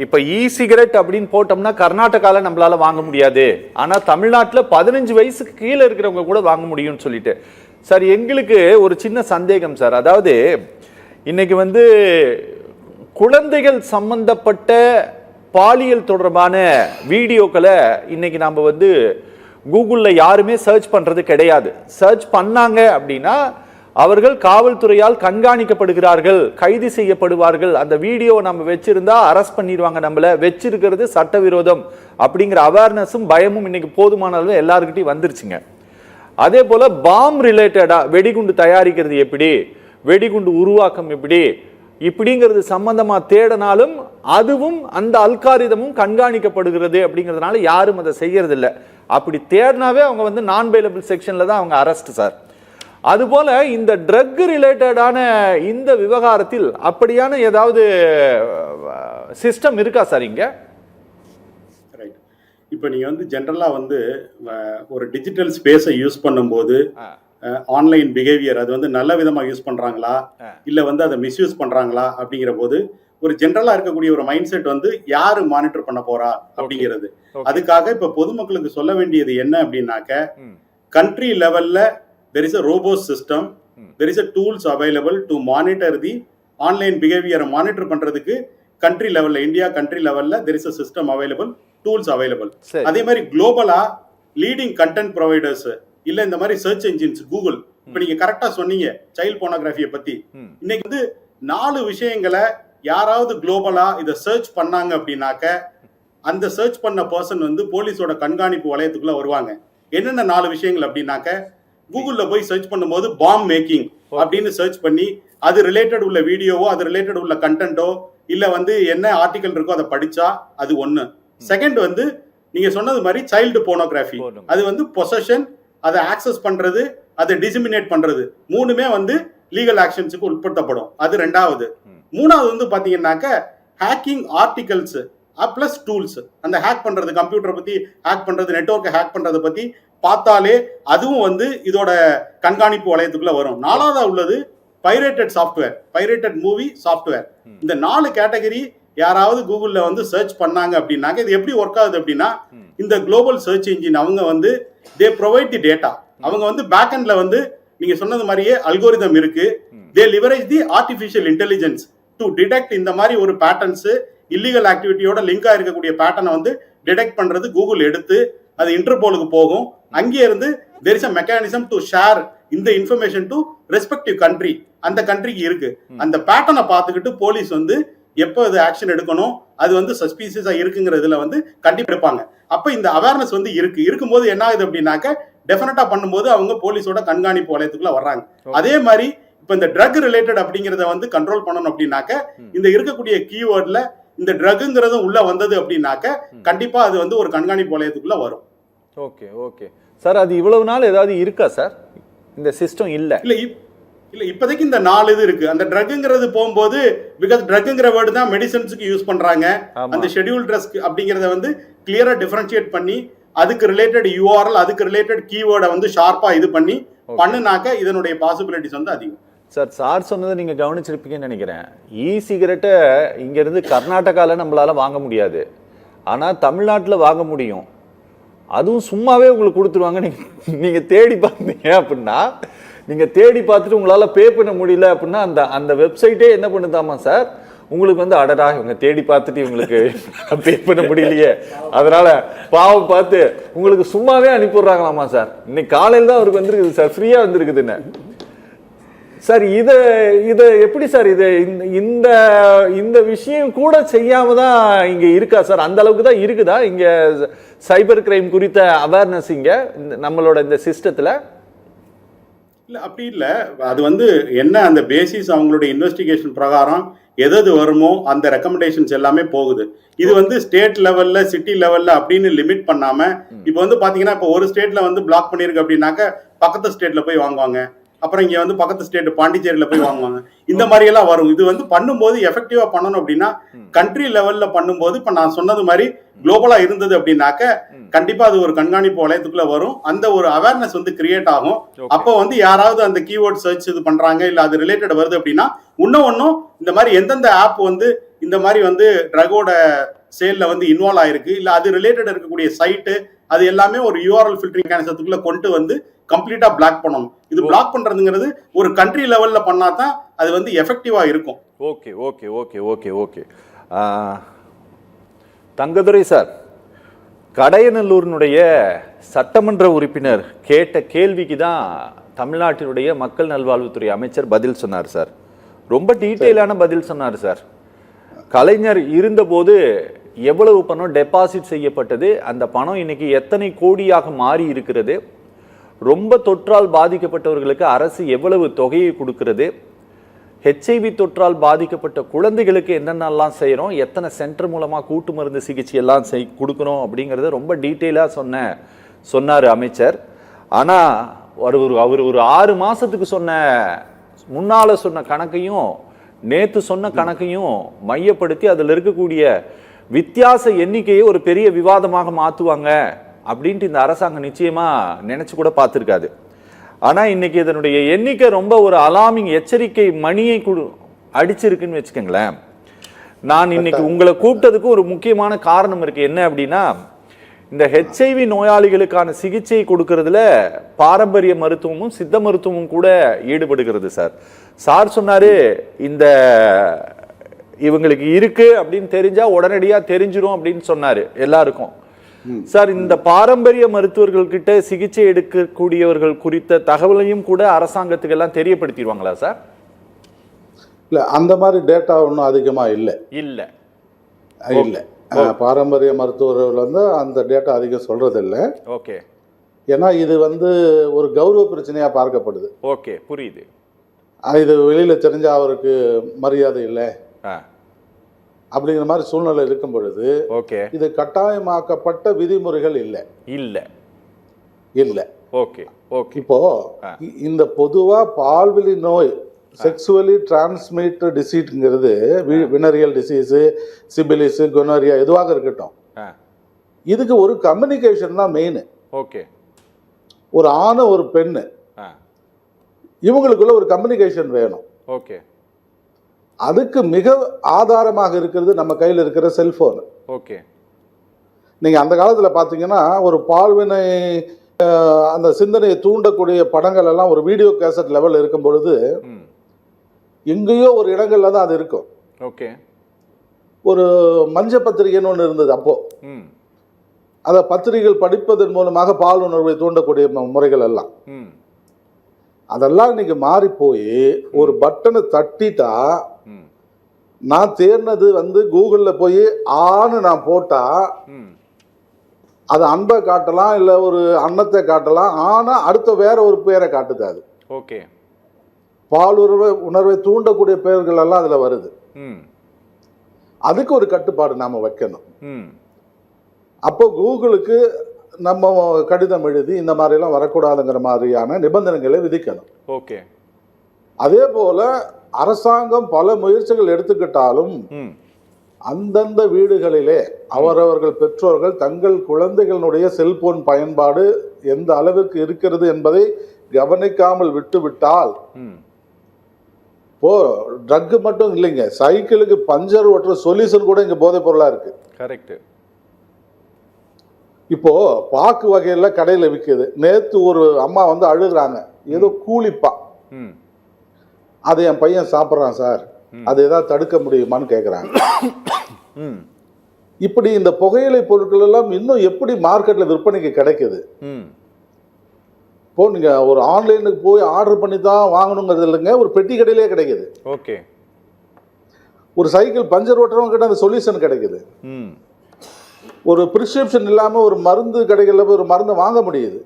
இப்ப இ சிகரெட் அப்படின்னு போட்டோம்னா கர்நாடகால நம்மளால வாங்க முடியாது, ஆனா தமிழ்நாட்டுல 15 வயசுக்கு கீழே இருக்கிறவங்க கூட வாங்க முடியும்னு சொல்லிட்டு. சார், எங்களுக்கு ஒரு சின்ன சந்தேகம் சார். அதாவது இன்னைக்கு வந்து குழந்தைகள் சம்பந்தப்பட்ட பாலியல் தொடர்பான வீடியோக்களை இன்னைக்கு நம்ம வந்து கூகுளில் யாருமே சர்ச் பண்றது கிடையாது. சர்ச் பண்ணாங்க அப்படின்னா அவர்கள் காவல்துறையால் கண்காணிக்கப்படுகிறார்கள், கைது செய்யப்படுவார்கள், அந்த வீடியோவை நம்ம வச்சிருந்தா அரெஸ்ட் பண்ணிடுவாங்க, நம்மள வச்சிருக்கிறது சட்டவிரோதம் அப்படிங்கிற அவேர்னஸும் பயமும் இன்னைக்கு போதுமான அளவு எல்லாருக்கிட்டையும் வந்துருச்சுங்க. அதே போல பாம் ரிலேட்டடா வெடிகுண்டு தயாரிக்கிறது எப்படி, வெடிகுண்டு உருவாக்கம் எப்படி இப்படிங்கிறது சம்பந்தமா தேடினாலும் அதுவும் அந்த அல்காரிதமும் கண்காணிக்கப்படுகிறது அப்படிங்கிறதுனால யாரும் அதை செய்யறது இல்லை. அப்படி தேடினாவே அவங்க வந்து நான் பெயிலபிள் செக்ஷன்ல தான் அவங்க அரெஸ்ட் சார். அதுபோல இந்த ட்ரக் ரிலேட்டடான இந்த விவகாரத்தில் அப்படியான ஏதாவது சிஸ்டம் இருக்கா சார் இங்க? ரைட். இப்போ நீங்கள் வந்து ஜென்ரலாக வந்து ஒரு டிஜிட்டல் ஸ்பேஸை யூஸ் பண்ணும்போது ஆன்லைன் பிஹேவியர் அது வந்து நல்ல விதமாக யூஸ் பண்ணுறாங்களா இல்லை வந்து அதை மிஸ்யூஸ் பண்ணுறாங்களா அப்படிங்கிற போது ஒரு ஜென்ரலாக இருக்கக்கூடிய ஒரு மைண்ட் செட் வந்து யார் மானிட்டர் பண்ண போறா அப்படிங்கிறது. அதுக்காக இப்போ பொதுமக்களுக்கு சொல்ல வேண்டியது என்ன அப்படின்னாக்க, கண்ட்ரி லெவலில் there is a robust system, there is a tools available to monitor the online behavior monitor பண்றதுக்கு கண்ட்ரி லெவல்ல, இந்தியா கண்ட்ரி லெவல்ல there is a system available, tools available. அதே மாதிரி குளோபலா லீடிங் கண்டென்ட் ப்ரொவைடர்ஸ் இல்ல இந்த மாதிரி சர்ச் என்ஜின்ஸ் கூகுள், இப்ப நீங்க கரெக்டா சொன்னீங்க சைல்ட் போனோகிராஃபியை பத்தி. இன்னைக்கு வந்து 4 விஷயங்களை யாராவது குளோபலா இதை சர்ச் பண்ணாங்க அப்படின்னாக்க அந்த சர்ச் பண்ண பர்சன் வந்து போலீஸோட கண்காணிப்பு வளையத்துக்குள்ள வருவாங்க. என்னென்ன 4 விஷயங்கள் அப்படின்னாக்க, கூகுள்ல போய் சர்ச் பண்ணும்போது பாம் மேக்கிங் அப்படின்னு சர்ச் பண்ணி அது ரிலேட்டட் உள்ள வீடியோவோ அது ரிலேட்டட் உள்ள கண்டென்ட்டோ இல்ல வந்து என்ன ஆர்டிகல் இருக்கோ அதை படிச்சா அது ஒண்ணு. செகண்ட் வந்து நீங்க சொன்னது மாதிரி சைல்டு போனோகிராஃபி, அது வந்து பொசஷன், அதை ஆக்சஸ் பண்றது, அதை டிசிமினேட் பண்றது, மூணுமே வந்து லீகல் ஆக்ஷன்ஸுக்கு உட்படுத்தப்படும். அது ரெண்டாவது. மூணாவது வந்து பாத்தீங்கன்னாக்க ஹேக்கிங் ஆர்டிகல்ஸ் பிளஸ் டூல்ஸ், அந்த ஹேக் பண்றது, கம்ப்யூட்டர் பத்தி ஹேக் பண்றது, நெட்வொர்க்கை ஹேக் பண்றதை பத்தி பார்த்தாலே அதுவும் வந்து இதோட கண்காணிப்பு வளையத்துக்குள்ள வரும். நாலாவதா உள்ளது pirated software, pirated movie software. இந்த 4 கேட்டகரி யாராவது கூகுள்ல வந்து சர்ச் பண்ணாங்க அப்படின்னாக்க இது எப்படி ஒர்க் ஆகுது அப்படின்னா, இந்த குளோபல் சர்ச் இன்ஜின் அவங்க வந்து தே ப்ரொவைட் தி டேட்டா. அவங்க வந்து பேக் எண்ட்ல வந்து நீங்க சொன்னது மாதிரியே அல்கோரிதம் இருக்கு. They leverage the artificial intelligence to detect இந்த மாதிரி ஒரு பேட்டர்ன்ஸ், இல்லீகல் ஆக்டிவிட்டியோட லிங்கா இருக்கக்கூடிய பேட்டர்னை வந்து டிடெக்ட் பண்றது கூகுள் எடுத்து அது இன்டர்போலுக்கு போகும். அங்கே இருந்து there is a mechanism to share இந்த இன்ஃபர்மேஷன் டு ரெஸ்பெக்டிவ் கண்ட்ரி, அந்த கண்ட்ரிக்கு இருக்கு. அந்த பேட்டர்னை பார்த்துக்கிட்டு போலீஸ் வந்து எப்போ அது ஆக்ஷன் எடுக்கணும், அது வந்து சஸ்பீசியஸா இருக்குங்கிறதுல வந்து கண்டிப்பா எடுப்பாங்க. அப்ப இந்த அவேர்னஸ் வந்து இருக்கும்போது என்ன ஆகுது அப்படின்னாக்க, டெஃபினட்டா பண்ணும்போது அவங்க போலீஸோட கண்காணிப்பு வளையத்துக்குள்ள வர்றாங்க. அதே மாதிரி இப்ப இந்த ட்ரக் ரிலேட்டட் அப்படிங்கிறத வந்து கண்ட்ரோல் பண்ணணும் அப்படின்னாக்க, இந்த இருக்கக்கூடிய கீவேர்ட்ல இந்த ட்ரக்ங்கிறது உள்ள வந்தது அப்படின்னாக்க கண்டிப்பா அது வந்து ஒரு கண்காணிப்பு வளையத்துக்குள்ள வரும். ஓகே ஓகே சார், அது இவ்வளவு நாள் ஏதாவது இருக்கா சார் இந்த சிஸ்டம்? இல்ல இப்போதைக்கு இந்த 4 இது இருக்கு. அந்த ட்ரக்ங்கிறது போகும்போது, பிகாஸ் ட்ரக்ங்கிற வேர்டு தான் மெடிசன்ஸ்க்கு யூஸ் பண்றாங்க, அந்த ஷெட்யூல் ட்ரக் அப்படிங்கறத வந்து கிளியரா டிஃபரன்ஷியேட் பண்ணி அதுக்கு ரிலேட்டட் யூஆர்எல், அதுக்கு ரிலேட்டட் கீவேர்டை வந்து ஷார்ப்பா இது பண்ணி பண்ணுனாக்க இதனுடைய பாசிபிலிட்டிஸ் வந்து அதிகம். சார் சொன்னதை நீங்க கவனிச்சிருப்பீங்கன்னு நினைக்கிறேன். சிகரெட்டை இங்க இருந்து கர்நாடகால நம்மளால வாங்க முடியாது, ஆனா தமிழ்நாட்டில் வாங்க முடியும். அதுவும் சும்மாவே உங்களுக்கு கொடுத்துருவாங்க. நீங்க தேடி பார்த்தீங்க அப்படின்னா, நீங்க தேடி பார்த்துட்டு உங்களால பே பண்ண முடியல அப்படின்னா அந்த வெப்சைட்டே என்ன பண்ணுதாமா சார், உங்களுக்கு வந்து அடடா இவங்க தேடி பார்த்துட்டு இவங்களுக்கு பே பண்ண முடியலையே, அதனால பாவம் பார்த்து உங்களுக்கு சும்மாவே அனுப்பிடுறாங்களாமா சார். இன்னைக்கு காலையில் தான் அவருக்கு வந்துருக்குது சார், ஃப்ரீயா வந்துருக்குதுன்னு சார். இதை எப்படி சார் இந்த விஷயம் கூட செய்யாம தான் இங்க இருக்கா சார்? அந்த அளவுக்கு தான் இருக்குதா இங்க சைபர் கிரைம் குறித்த அவேர்னஸ் இங்க நம்மளோட இந்த சிஸ்டத்துல? இல்ல அப்படி இல்ல, அது வந்து என்ன அந்த பேசிஸ் அவங்களுடைய இன்வெஸ்டிகேஷன் பிரகாரம் எது வருமோ அந்த ரெக்கமெண்டேஷன்ஸ் எல்லாமே போகுது. இது வந்து ஸ்டேட் லெவல்ல சிட்டி லெவல்ல அப்படின்னு லிமிட் பண்ணாம, இப்போ வந்து பாத்தீங்கன்னா இப்போ ஒரு ஸ்டேட்ல வந்து பிளாக் பண்ணிருக்கு அப்படின்னாக்க பக்கத்து ஸ்டேட்ல போய் வாங்குவாங்க, அப்புறம் இங்க வந்து பக்கத்து ஸ்டேட் பாண்டிச்சேரியில போய் வாங்குவாங்க. இந்த மாதிரி எல்லாம் வரும். இது வந்து பண்ணும்போது எஃபெக்டிவா பண்ணணும் அப்படின்னா கண்ட்ரி லெவல்ல பண்ணும்போது, இப்ப நான் சொன்னது மாதிரி குளோபலா இருந்தது அப்படின்னாக்க கண்டிப்பா அது ஒரு கண்காணிப்பு வளையத்துக்குள்ள வரும். அந்த ஒரு அவேர்னஸ் வந்து கிரியேட் ஆகும். அப்போ வந்து யாராவது அந்த கீவேர்ட் சர்ச் இது பண்றாங்க இல்ல அது ரிலேட்டட் வருது அப்படின்னா, இன்னும் இந்த மாதிரி எந்தெந்த ஆப் வந்து இந்த மாதிரி வந்து ட்ரகோட சேல்ல வந்து இன்வால்வ் ஆயிருக்கு இல்ல அது ரிலேட்டட் இருக்கக்கூடிய சைட்டு, அது எல்லாமே ஒரு யூஆர்எல் ஃபில்டரிங் மெக்கானிசத்துக்குள்ள கொண்டு வந்து கம்ப்ளீட்டா பிளாக் பண்ணணும். இது பிளாக் பண்றதுங்கிறது ஒரு கண்ட்ரி லெவல்ல பண்ணா தான் அது வந்து எஃபெக்டிவா இருக்கும். Okay okay okay okay okay Thangadurai sir, கடையநல்லூரினுடைய சட்டமன்ற உறுப்பினர் கேட்ட கேள்விக்கு தான் தமிழ்நாட்டினுடைய மக்கள் நல்வாழ்வுத்துறை அமைச்சர் பதில் சொன்னார் சார். ரொம்ப டீட்டெயிலான பதில் சொன்னார் சார். கலைஞர் இருந்தபோது எவ்வளவு பணம் டெபாசிட் செய்யப்பட்டது, அந்த பணம் இன்னைக்கு எத்தனை கோடியாக மாறி இருக்கிறது, ரொம்ப தொற்றால் பாதிக்கப்பட்டவர்களுக்கு அரசு எவ்வளவு தொகையை கொடுக்கிறது, ஹெச்ஐவி தொற்றால் பாதிக்கப்பட்ட குழந்தைகளுக்கு என்னென்னலாம் செய்கிறோம், எத்தனை சென்டர் மூலமாக கூட்டு மருந்து சிகிச்சை எல்லாம் கொடுக்குறோம் அப்படிங்கிறத ரொம்ப டீட்டெயிலாக சொன்னார் அமைச்சர். ஆனால் அவர் ஒரு 6 மாதத்துக்கு முன்னால் சொன்ன கணக்கையும் நேற்று சொன்ன கணக்கையும் மையப்படுத்தி அதில் இருக்கக்கூடிய வித்தியாச எண்ணிக்கையை ஒரு பெரிய விவாதமாக மாற்றுவாங்க அப்படின்ட்டு இந்த அரசாங்கம் நிச்சயமாக நினச்சி கூட பார்த்துருக்காது. ஆனால் இன்னைக்கு இதனுடைய எண்ணிக்கை ரொம்ப ஒரு அலார்மிங் எச்சரிக்கை மணியை அடிச்சிருக்குன்னு வச்சுக்கோங்களேன். நான் இன்னைக்கு உங்களை கூப்பிட்டதுக்கு ஒரு முக்கியமான காரணம் இருக்கு. என்ன அப்படின்னா, இந்த ஹெச்ஐவி நோயாளிகளுக்கான சிகிச்சை கொடுக்கறதுல பாரம்பரிய மருத்துவமும் சித்த மருத்துவமும் கூட ஈடுபடுகிறது சார். சார் சொன்னாரு, இந்த இவங்களுக்கு இருக்கு அப்படின்னு தெரிஞ்சா உடனடியா தெரிஞ்சிடும் அப்படின்னு சொன்னாரு எல்லாருக்கும். சார், இந்த பாரம்பரிய மருத்துவர்கள் கிட்ட சிகிச்சை எடுக்கக்கூடியவர்கள் குறித்த தகவலையும் கூட அரசாங்கத்துக்கு எல்லாம் தெரியப்படுத்திடுவாங்களா சார்? இல்ல, அந்த மாதிரி டேட்டா ஒன்றும் அதிகமா இல்லை. பாரம்பரிய மருத்துவர்கள் வந்து அந்த டேட்டா அதிகம் சொல்றது இல்லை. ஓகே. ஏன்னா இது வந்து ஒரு கௌரவ பிரச்சனையா பார்க்கப்படுது. ஓகே, புரியுது. இது வெளியில தெரிஞ்சா அவருக்கு மரியாதை இல்லை அப்படிங்கிற மாதிரி சூழ்நிலை இருக்கும் பொழுது, ஓகே, இது கட்டாயமாக்கப்பட்ட விதிமுறைகள் இல்லை. ஓகே. இப்போ இந்த பொதுவா பால்வெளி நோய், செக்ஸுவலி டிரான்ஸ்மிட்டட் டிசீஸ்ங்கிறது, வினரியல் டிசீஸ், சிபிலிஸ், கொனோரியா எதுவாக இருக்கட்டும், இதுக்கு ஒரு கம்யூனிகேஷன் தான் மெயின். ஓகே. ஒரு ஆணு ஒரு பெண்ணு, இவங்களுக்குள்ள ஒரு கம்யூனிகேஷன் வேணும். ஓகே. அதுக்கு மிக ஆதாரமாக இருக்கிறது நம்ம கையில் இருக்கிற செல்போன். ஓகே. நீங்க அந்த காலத்துல பாத்தீங்கன்னா ஒரு பால்வினை அந்த சிந்தனையை தூண்டக்கூடிய படங்கள் எல்லாம் ஒரு வீடியோ கேசட் லெவல் இருக்கும் பொழுது எங்கேயோ ஒரு இடங்கள்ல தான் அது இருக்கும். ஓகே. ஒரு மஞ்ச பத்திரிகைன்னு ஒன்று இருந்தது அப்போ. அந்த பத்திரிகைகள் படிப்பதன் மூலமாக பால் உணர்வை தூண்டக்கூடிய முறைகள் எல்லாம், அதெல்லாம் இன்னைக்கு மாறி போய் ஒரு பட்டனை தட்டிட்டா, நான் தேர்னது வந்து கூகுள்ல போய் ஆன்னு நான் போட்டா அது அன்பை காட்டலாம், இல்ல ஒரு அன்னத்தை காட்டலாம். ஆனா அடுத்த வேற ஒரு பேரை காட்டுது அது. ஓகே. பால் உணர்வை தூண்டக்கூடிய பெயர்கள் எல்லாம் அதுல வருது. அதுக்கு ஒரு கட்டுப்பாடு நாம வைக்கணும். அப்போ கூகுளுக்கு நம்ம கடிதம் எழுதி இந்த மாதிரி எல்லாம் வரக்கூடாதுங்கிற மாதிரியான நிபந்தனைகளை விதிக்கணும். ஓகே. அதே போல அரசாங்கம் பல முயற்சிகள் எடுத்துக்கிட்டாலும் அந்தந்த வீடுகளிலே அவரவர்கள் பெற்றோர்கள் தங்கள் குழந்தைகளுடைய செல்போன் பயன்பாடு எந்த அளவிற்கு இருக்கிறது என்பதை கவனிக்காமல் விட்டுவிட்டால், இப்போ ட்ரக் மட்டும் இல்லைங்க, சைக்கிளுக்கு பஞ்சர் ஓட்டுற சொல்யூஷன் கூட இங்க போதைப் பொருளா இருக்கு. கரெக்ட். இப்போ பாக்கு வகையில கடையில விற்குது. நேத்து ஒரு அம்மா வந்து அழுகுறாங்க, ஏதோ கூலிப்பா, அது என் பையன் சாப்பிட்றான் சார், அது ஏதாவது தடுக்க முடியுமான்னு கேட்குறாங்க. இப்படி இந்த புகையிலை பொருட்கள் எல்லாம் இன்னும் எப்படி மார்க்கெட்ல விற்பனைக்கு கிடைக்குது? இப்போ நீங்க ஒரு ஆன்லைனுக்கு போய் ஆர்டர் பண்ணி தான் வாங்கணுங்கிறது இல்லைங்க, ஒரு பெட்டி கடையிலே கிடைக்குது. ஓகே. ஒரு சைக்கிள் பஞ்சர் ஓட்டுறவங்க கிட்ட அந்த சொல்யூஷன் கிடைக்குது. ஒரு பிரிஸ்கிரிப்ஷன் இல்லாம ஒரு மருந்து கடைகள்ல போய் ஒரு மருந்து வாங்க முடியுது.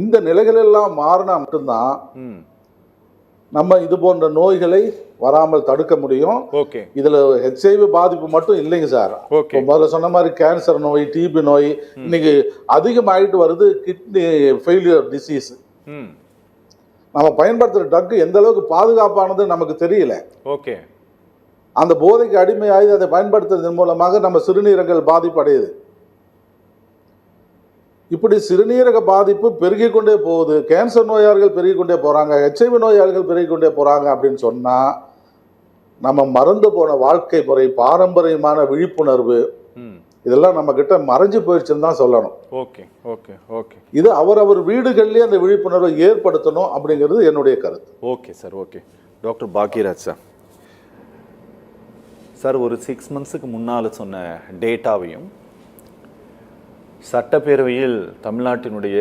இந்த நிலைகள் எல்லாம் மாறினா மட்டும்தான் நம்ம இது போன்ற நோய்களை வராமல் தடுக்க முடியும். ஓகே. இதுல ஹெச்ஐவி பாதிப்பு மட்டும் இல்லைங்க சார். முதல்ல சொன்ன மாதிரி கேன்சர் நோய், டிபி நோய் இன்னைக்கு அதிகமாயிட்டு வருது. Kidney failure disease. நம்ம பயன்படுத்துற ட்ரக் எந்த அளவுக்கு பாதுகாப்பானது நமக்கு தெரியல. ஓகே. அந்த போதைக்கு அடிமையாகி அதை பயன்படுத்துறதன் மூலமாக நம்ம சிறுநீரகங்கள் பாதிப்படையுது. இப்படி சிறுநீரக பாதிப்பு பெருகி கொண்டே போகுது. கேன்சர் நோயாளிகள் பெருகி கொண்டே போறாங்க, ஹெச்ஐவி நோயாளிகள் பெருகி கொண்டே போறாங்க அப்படின்னு சொன்னா, நம்ம மறந்து போன வாழ்க்கை முறை, பாரம்பரியமான விழிப்புணர்வு இதெல்லாம் நம்ம கிட்ட மறைஞ்சு போயிடுச்சுன்னு தான் சொல்லணும். ஓகே. ஓகே. ஓகே. இது அவரவர் வீடுகள்லயே அந்த விழிப்புணர்வை ஏற்படுத்தணும் அப்படிங்கிறது என்னுடைய கருத்து. Okay sir. Okay. Doctor Bhagyaraj sir, sir ஒரு 6 மந்த்ஸுக்கு முன்னால் சொன்ன டேட்டாவையும் சட்டப்பேரவையில் தமிழ்நாட்டினுடைய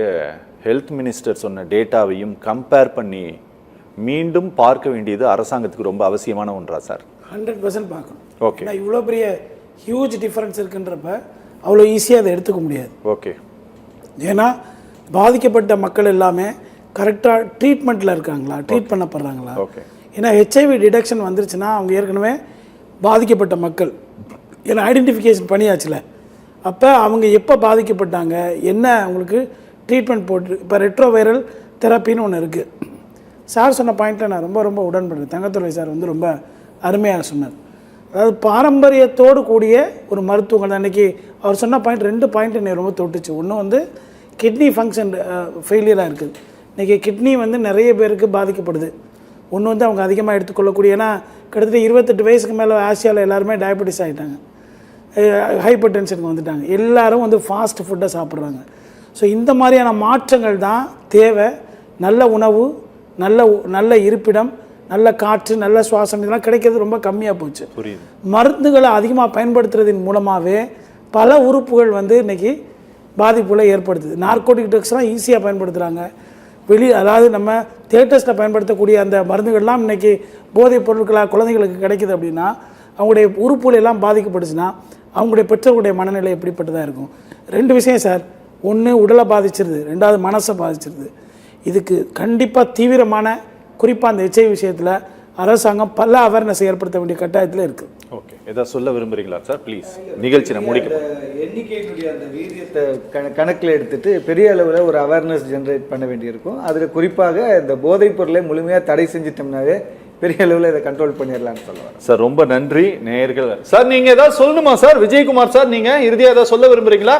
ஹெல்த் மினிஸ்டர் சொன்ன டேட்டாவையும் கம்பேர் பண்ணி மீண்டும் பார்க்க வேண்டியது அரசாங்கத்துக்கு ரொம்ப அவசியமான ஒன்றா சார்? 100% பார்க்கணும். ஓகே. ஏன்னா இவ்வளோ பெரிய ஹியூஜ் டிஃபரன்ஸ் இருக்குன்றப்ப அவ்வளோ ஈஸியாக அதை எடுத்துக்க முடியாது. ஓகே. ஏன்னா பாதிக்கப்பட்ட மக்கள் எல்லாமே கரெக்டாக ட்ரீட்மெண்ட்டில் இருக்காங்களா, ட்ரீட் பண்ணப்படுறாங்களா? ஓகே. ஏன்னா ஹெச்ஐவி டிடெக்ஷன் வந்துருச்சுன்னா அவங்க ஏற்கனவே பாதிக்கப்பட்ட மக்கள், ஏன்னா ஐடென்டிஃபிகேஷன் பண்ணியாச்சுல, அப்போ அவங்க எப்போ பாதிக்கப்பட்டாங்க, என்ன அவங்களுக்கு ட்ரீட்மெண்ட் போட்டு, இப்போ ரெட்ரோவைரல் தெரப்பின்னு ஒன்று இருக்குது. சார் சொன்ன பாயிண்ட்டில் நான் ரொம்ப ரொம்ப உடன்படுறேன். தங்கத்துறை சார் வந்து ரொம்ப அருமையாக சொன்னார். அதாவது பாரம்பரியத்தோடு கூடிய ஒரு மருத்துவங்கள். அன்றைக்கி அவர் சொன்ன பாயிண்ட் 2 பாயிண்ட் என்னை ரொம்ப தொட்டுச்சு. ஒன்று வந்து கிட்னி ஃபங்க்ஷன் ஃபெயிலியராக இருக்குது. இன்றைக்கி கிட்னி வந்து நிறைய பேருக்கு பாதிக்கப்படுது. ஒன்று வந்து அவங்க அதிகமாக எடுத்துக்கொள்ளக்கூடிய, ஏன்னா கிட்டத்தட்ட 28 வயசுக்கு மேலே ஆசியாவில் எல்லாருமே டயபெட்டிஸ் ஆகிட்டாங்க, ஹைப்பர் டென்ஷனுக்கு வந்துட்டாங்க, எல்லோரும் வந்து ஃபாஸ்ட் ஃபுட்டை சாப்பிட்றாங்க. ஸோ இந்த மாதிரியான மாற்றங்கள் தான் தேவை. நல்ல உணவு, நல்ல இருப்பிடம், நல்ல காற்று, நல்ல சுவாசம், இதெல்லாம் கிடைக்கிறது ரொம்ப கம்மியாக போச்சு. புரியுது. மருந்துகளை அதிகமாக பயன்படுத்துறதின் மூலமாகவே பல உறுப்புகள் வந்து இன்றைக்கி பாதிப்புகளை ஏற்படுத்துது. நார்கோட்டிக் ட்ரக்ஸ்லாம் ஈஸியாக பயன்படுத்துகிறாங்க. அதாவது நம்ம தியேட்டர்ஸில் பயன்படுத்தக்கூடிய அந்த மருந்துகள்லாம் இன்றைக்கி போதைப் பொருட்களாக குழந்தைகளுக்கு கிடைக்குது அப்படின்னா, அவங்களுடைய உறுப்புகள் எல்லாம் பாதிக்கப்படுச்சுன்னா அவங்களுடைய பெற்றோர்களுடைய மனநிலை எப்படிப்பட்டதாக இருக்கும்? 2 விஷயம் சார். ஒன்று உடலை பாதிச்சிருது, 2வது மனசை பாதிச்சிருது. இதுக்கு கண்டிப்பாக தீவிரமான, குறிப்பாக அந்த ஹெச்ஐவி விஷயத்தில் அரசாங்கம் பல அவேர்னஸ் ஏற்படுத்த வேண்டிய கட்டாயத்தில் இருக்குது. ஓகே. எதாவது சொல்ல விரும்புகிறீங்களா சார்? ப்ளீஸ். நிகழ்ச்சி நான் முடிக்க எண்ணிக்கையினுடைய அந்த வீரியத்தை கணக்கில் எடுத்துட்டு பெரிய அளவில் ஒரு அவேர்னஸ் ஜென்ரேட் பண்ண வேண்டியிருக்கும். அதில் குறிப்பாக இந்த போதைப் பொருளை முழுமையாக தடை செஞ்சிட்டோம்னாவே பெரிய அளவில் இதை கண்ட்ரோல் பண்ணிடலாம்னு சொல்லுவாங்க சார். ரொம்ப நன்றி நேயர்கள். சார் நீங்கள் ஏதாவது சொல்லணுமா சார்? விஜயகுமார் சார், நீங்கள் இறுதியாக ஏதாவது சொல்ல விரும்புகிறீங்களா?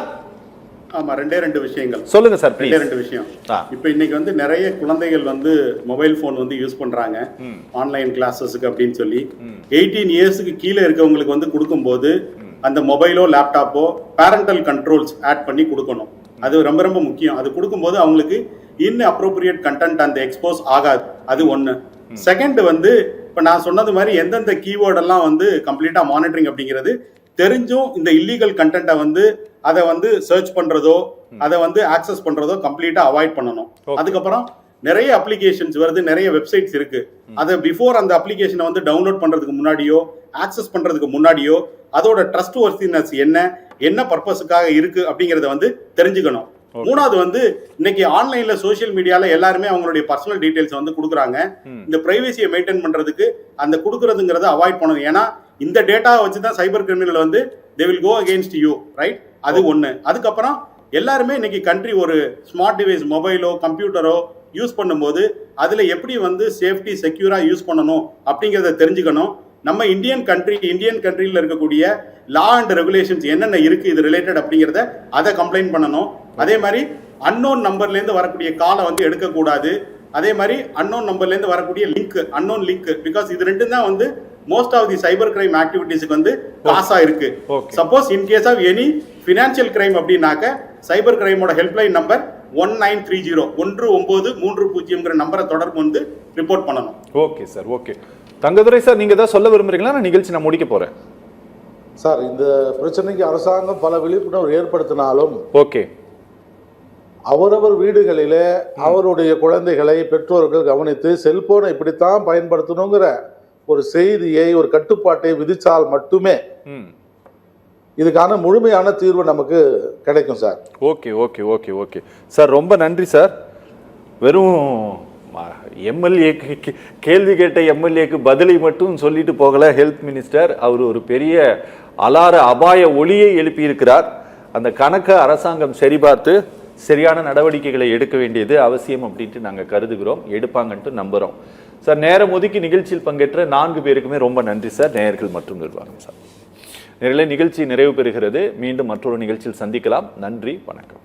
ஆமா, 2 விஷயங்கள் சொல்லுங்க சார். 2 விஷயம். இப்போ இன்னைக்கு வந்து நிறைய குழந்தைகள் வந்து மொபைல் போன் வந்து யூஸ் பண்றாங்க ஆன்லைன் கிளாஸஸ்க்கு அப்படின்னு சொல்லி. 18 இயர்ஸ்க்கு கீழே இருக்கவங்களுக்கு வந்து கொடுக்கும்போது அந்த மொபைலோ லேப்டாப்போ பேரண்டல் கண்ட்ரோல்ஸ் ஆட் பண்ணி கொடுக்கணும். அது ரொம்ப ரொம்ப முக்கியம். அது கொடுக்கும்போது அவங்களுக்கு இன்அப்ரோப்ரியேட் கண்டென்ட் அந்த எக்ஸ்போஸ் ஆகாது. அது ஒன்று. செகண்ட் வந்து இப்போ நான் சொன்னது மாதிரி எந்தெந்த கீவேர்டெல்லாம் வந்து கம்ப்ளீட்டாக மானிட்டரிங் அப்படிங்கிறது தெரிஞ்சும் இந்த இல்லீகல் கண்டென்ட்டை வந்து அதை வந்து சர்ச் பண்றதோ அதை வந்து ஆக்சஸ் பண்றதோ கம்ப்ளீட்டா அவாய்ட் பண்ணணும். அதுக்கப்புறம் நிறைய அப்ளிகேஷன்ஸ் வருது, நிறைய வெப்சைட்ஸ் இருக்கு. அதை பிஃபோர் அந்த அப்ளிகேஷனை வந்து டவுன்லோட் பண்றதுக்கு முன்னாடியோ ஆக்சஸ் பண்றதுக்கு முன்னாடியோ அதோட ட்ரஸ்ட் வர்த்தினஸ் என்ன பர்பஸுக்காக இருக்கு அப்படிங்கறத வந்து தெரிஞ்சுக்கணும். 3வது வந்து இன்னைக்கு ஆன்லைன்ல சோசியல் மீடியால எல்லாருமே அவங்களுடைய பர்சனல் டீடைல்ஸ் வந்து கொடுக்குறாங்க. இந்த பிரைவசியை மெயின்டைன் பண்றதுக்கு அந்த கொடுக்கறதுங்கிறத அவாய்ட் பண்ணணும். ஏன்னா இந்த டேட்டாவை வச்சு தான் சைபர் கிரிமினல் வந்து they will go against you, right? அது ஒன்று. அதுக்கப்புறம் எல்லாருமே இன்னைக்கு கண்ட்ரி ஒரு ஸ்மார்ட் டிவைஸ் மொபைலோ கம்ப்யூட்டரோ யூஸ் பண்ணும்போது அதில் எப்படி வந்து சேஃப்டி செக்யூராக யூஸ் பண்ணணும் அப்படிங்கிறத தெரிஞ்சுக்கணும். நம்ம இந்தியன் கண்ட்ரியில் இருக்கக்கூடிய லா அண்ட் ரெகுலேஷன்ஸ் என்னென்ன இருக்குது இது ரிலேட்டட் அப்படிங்கிறத அதை கம்ப்ளைண்ட் பண்ணணும். அதே மாதிரி அன்னோன் நம்பர்லேருந்து வரக்கூடிய காலை வந்து எடுக்கக்கூடாது. அதே மாதிரி அன்னோன் நம்பர்லேருந்து வரக்கூடிய அன்னோன் லிங்க், பிகாஸ் இது 2 தான் வந்து most of the cyber crime ஆக்டிவிட்டிஸ்க்கு வந்து காசா இருக்கு. Suppose in case of any financial crime அப்படின்னாக்க சைபர் கிரைமோட ஹெல்ப்லைன் நம்பர் 1930 1930 நம்பரை தொடர்பு வந்து ரிப்போர்ட் பண்ணணும். Okay sir. Okay. Thangadurai sir, நீங்க ஏதாவது சொல்ல விரும்புறீங்களா? நான் நிகழ்ச்சி நான் முடிக்க போறேன் சார். இந்த பிரச்சனைக்கு அரசாங்கம் பல விழிப்புணர்வு ஏற்படுத்தினாலும் ஓகே, அவரவர் வீடுகளிலே அவருடைய குழந்தைகளை பெற்றோர்கள் கவனித்து செல்போனை இப்படித்தான் பயன்படுத்தணுங்கிற ஒரு செய்தியை, ஒரு கட்டுப்பாட்டை விதித்தால் மட்டுமே இதுக்கான முழுமையான தீர்வு நமக்கு கிடைக்கும் sir. Okay okay okay okay sir, ரொம்ப நன்றி சார். வெறும் எம்எல்ஏ கேள்வி கேட்ட எம்எல்ஏக்கு பதிலை மட்டும் சொல்லிட்டு போகல ஹெல்த் மினிஸ்டர். அவர் ஒரு பெரிய அபாய ஒளியை எழுப்பியிருக்கிறார். அந்த கணக்கை அரசாங்கம் சரிபார்த்து சரியான நடவடிக்கைகளை எடுக்க வேண்டியது அவசியம் அப்படின்ட்டு நாங்கள் கருதுகிறோம், எடுப்பாங்கன்ட்டு நம்புகிறோம் சார். நேரம் ஒதுக்கி நிகழ்ச்சியில் பங்கேற்ற 4 பேருக்குமே ரொம்ப நன்றி சார், நேயர்கள் மற்றும் நிர்வாகம் சார். நிகழ்ச்சி நிறைவு பெறுகிறது. மீண்டும் மற்றொரு நிகழ்ச்சியில் சந்திக்கலாம். நன்றி, வணக்கம்.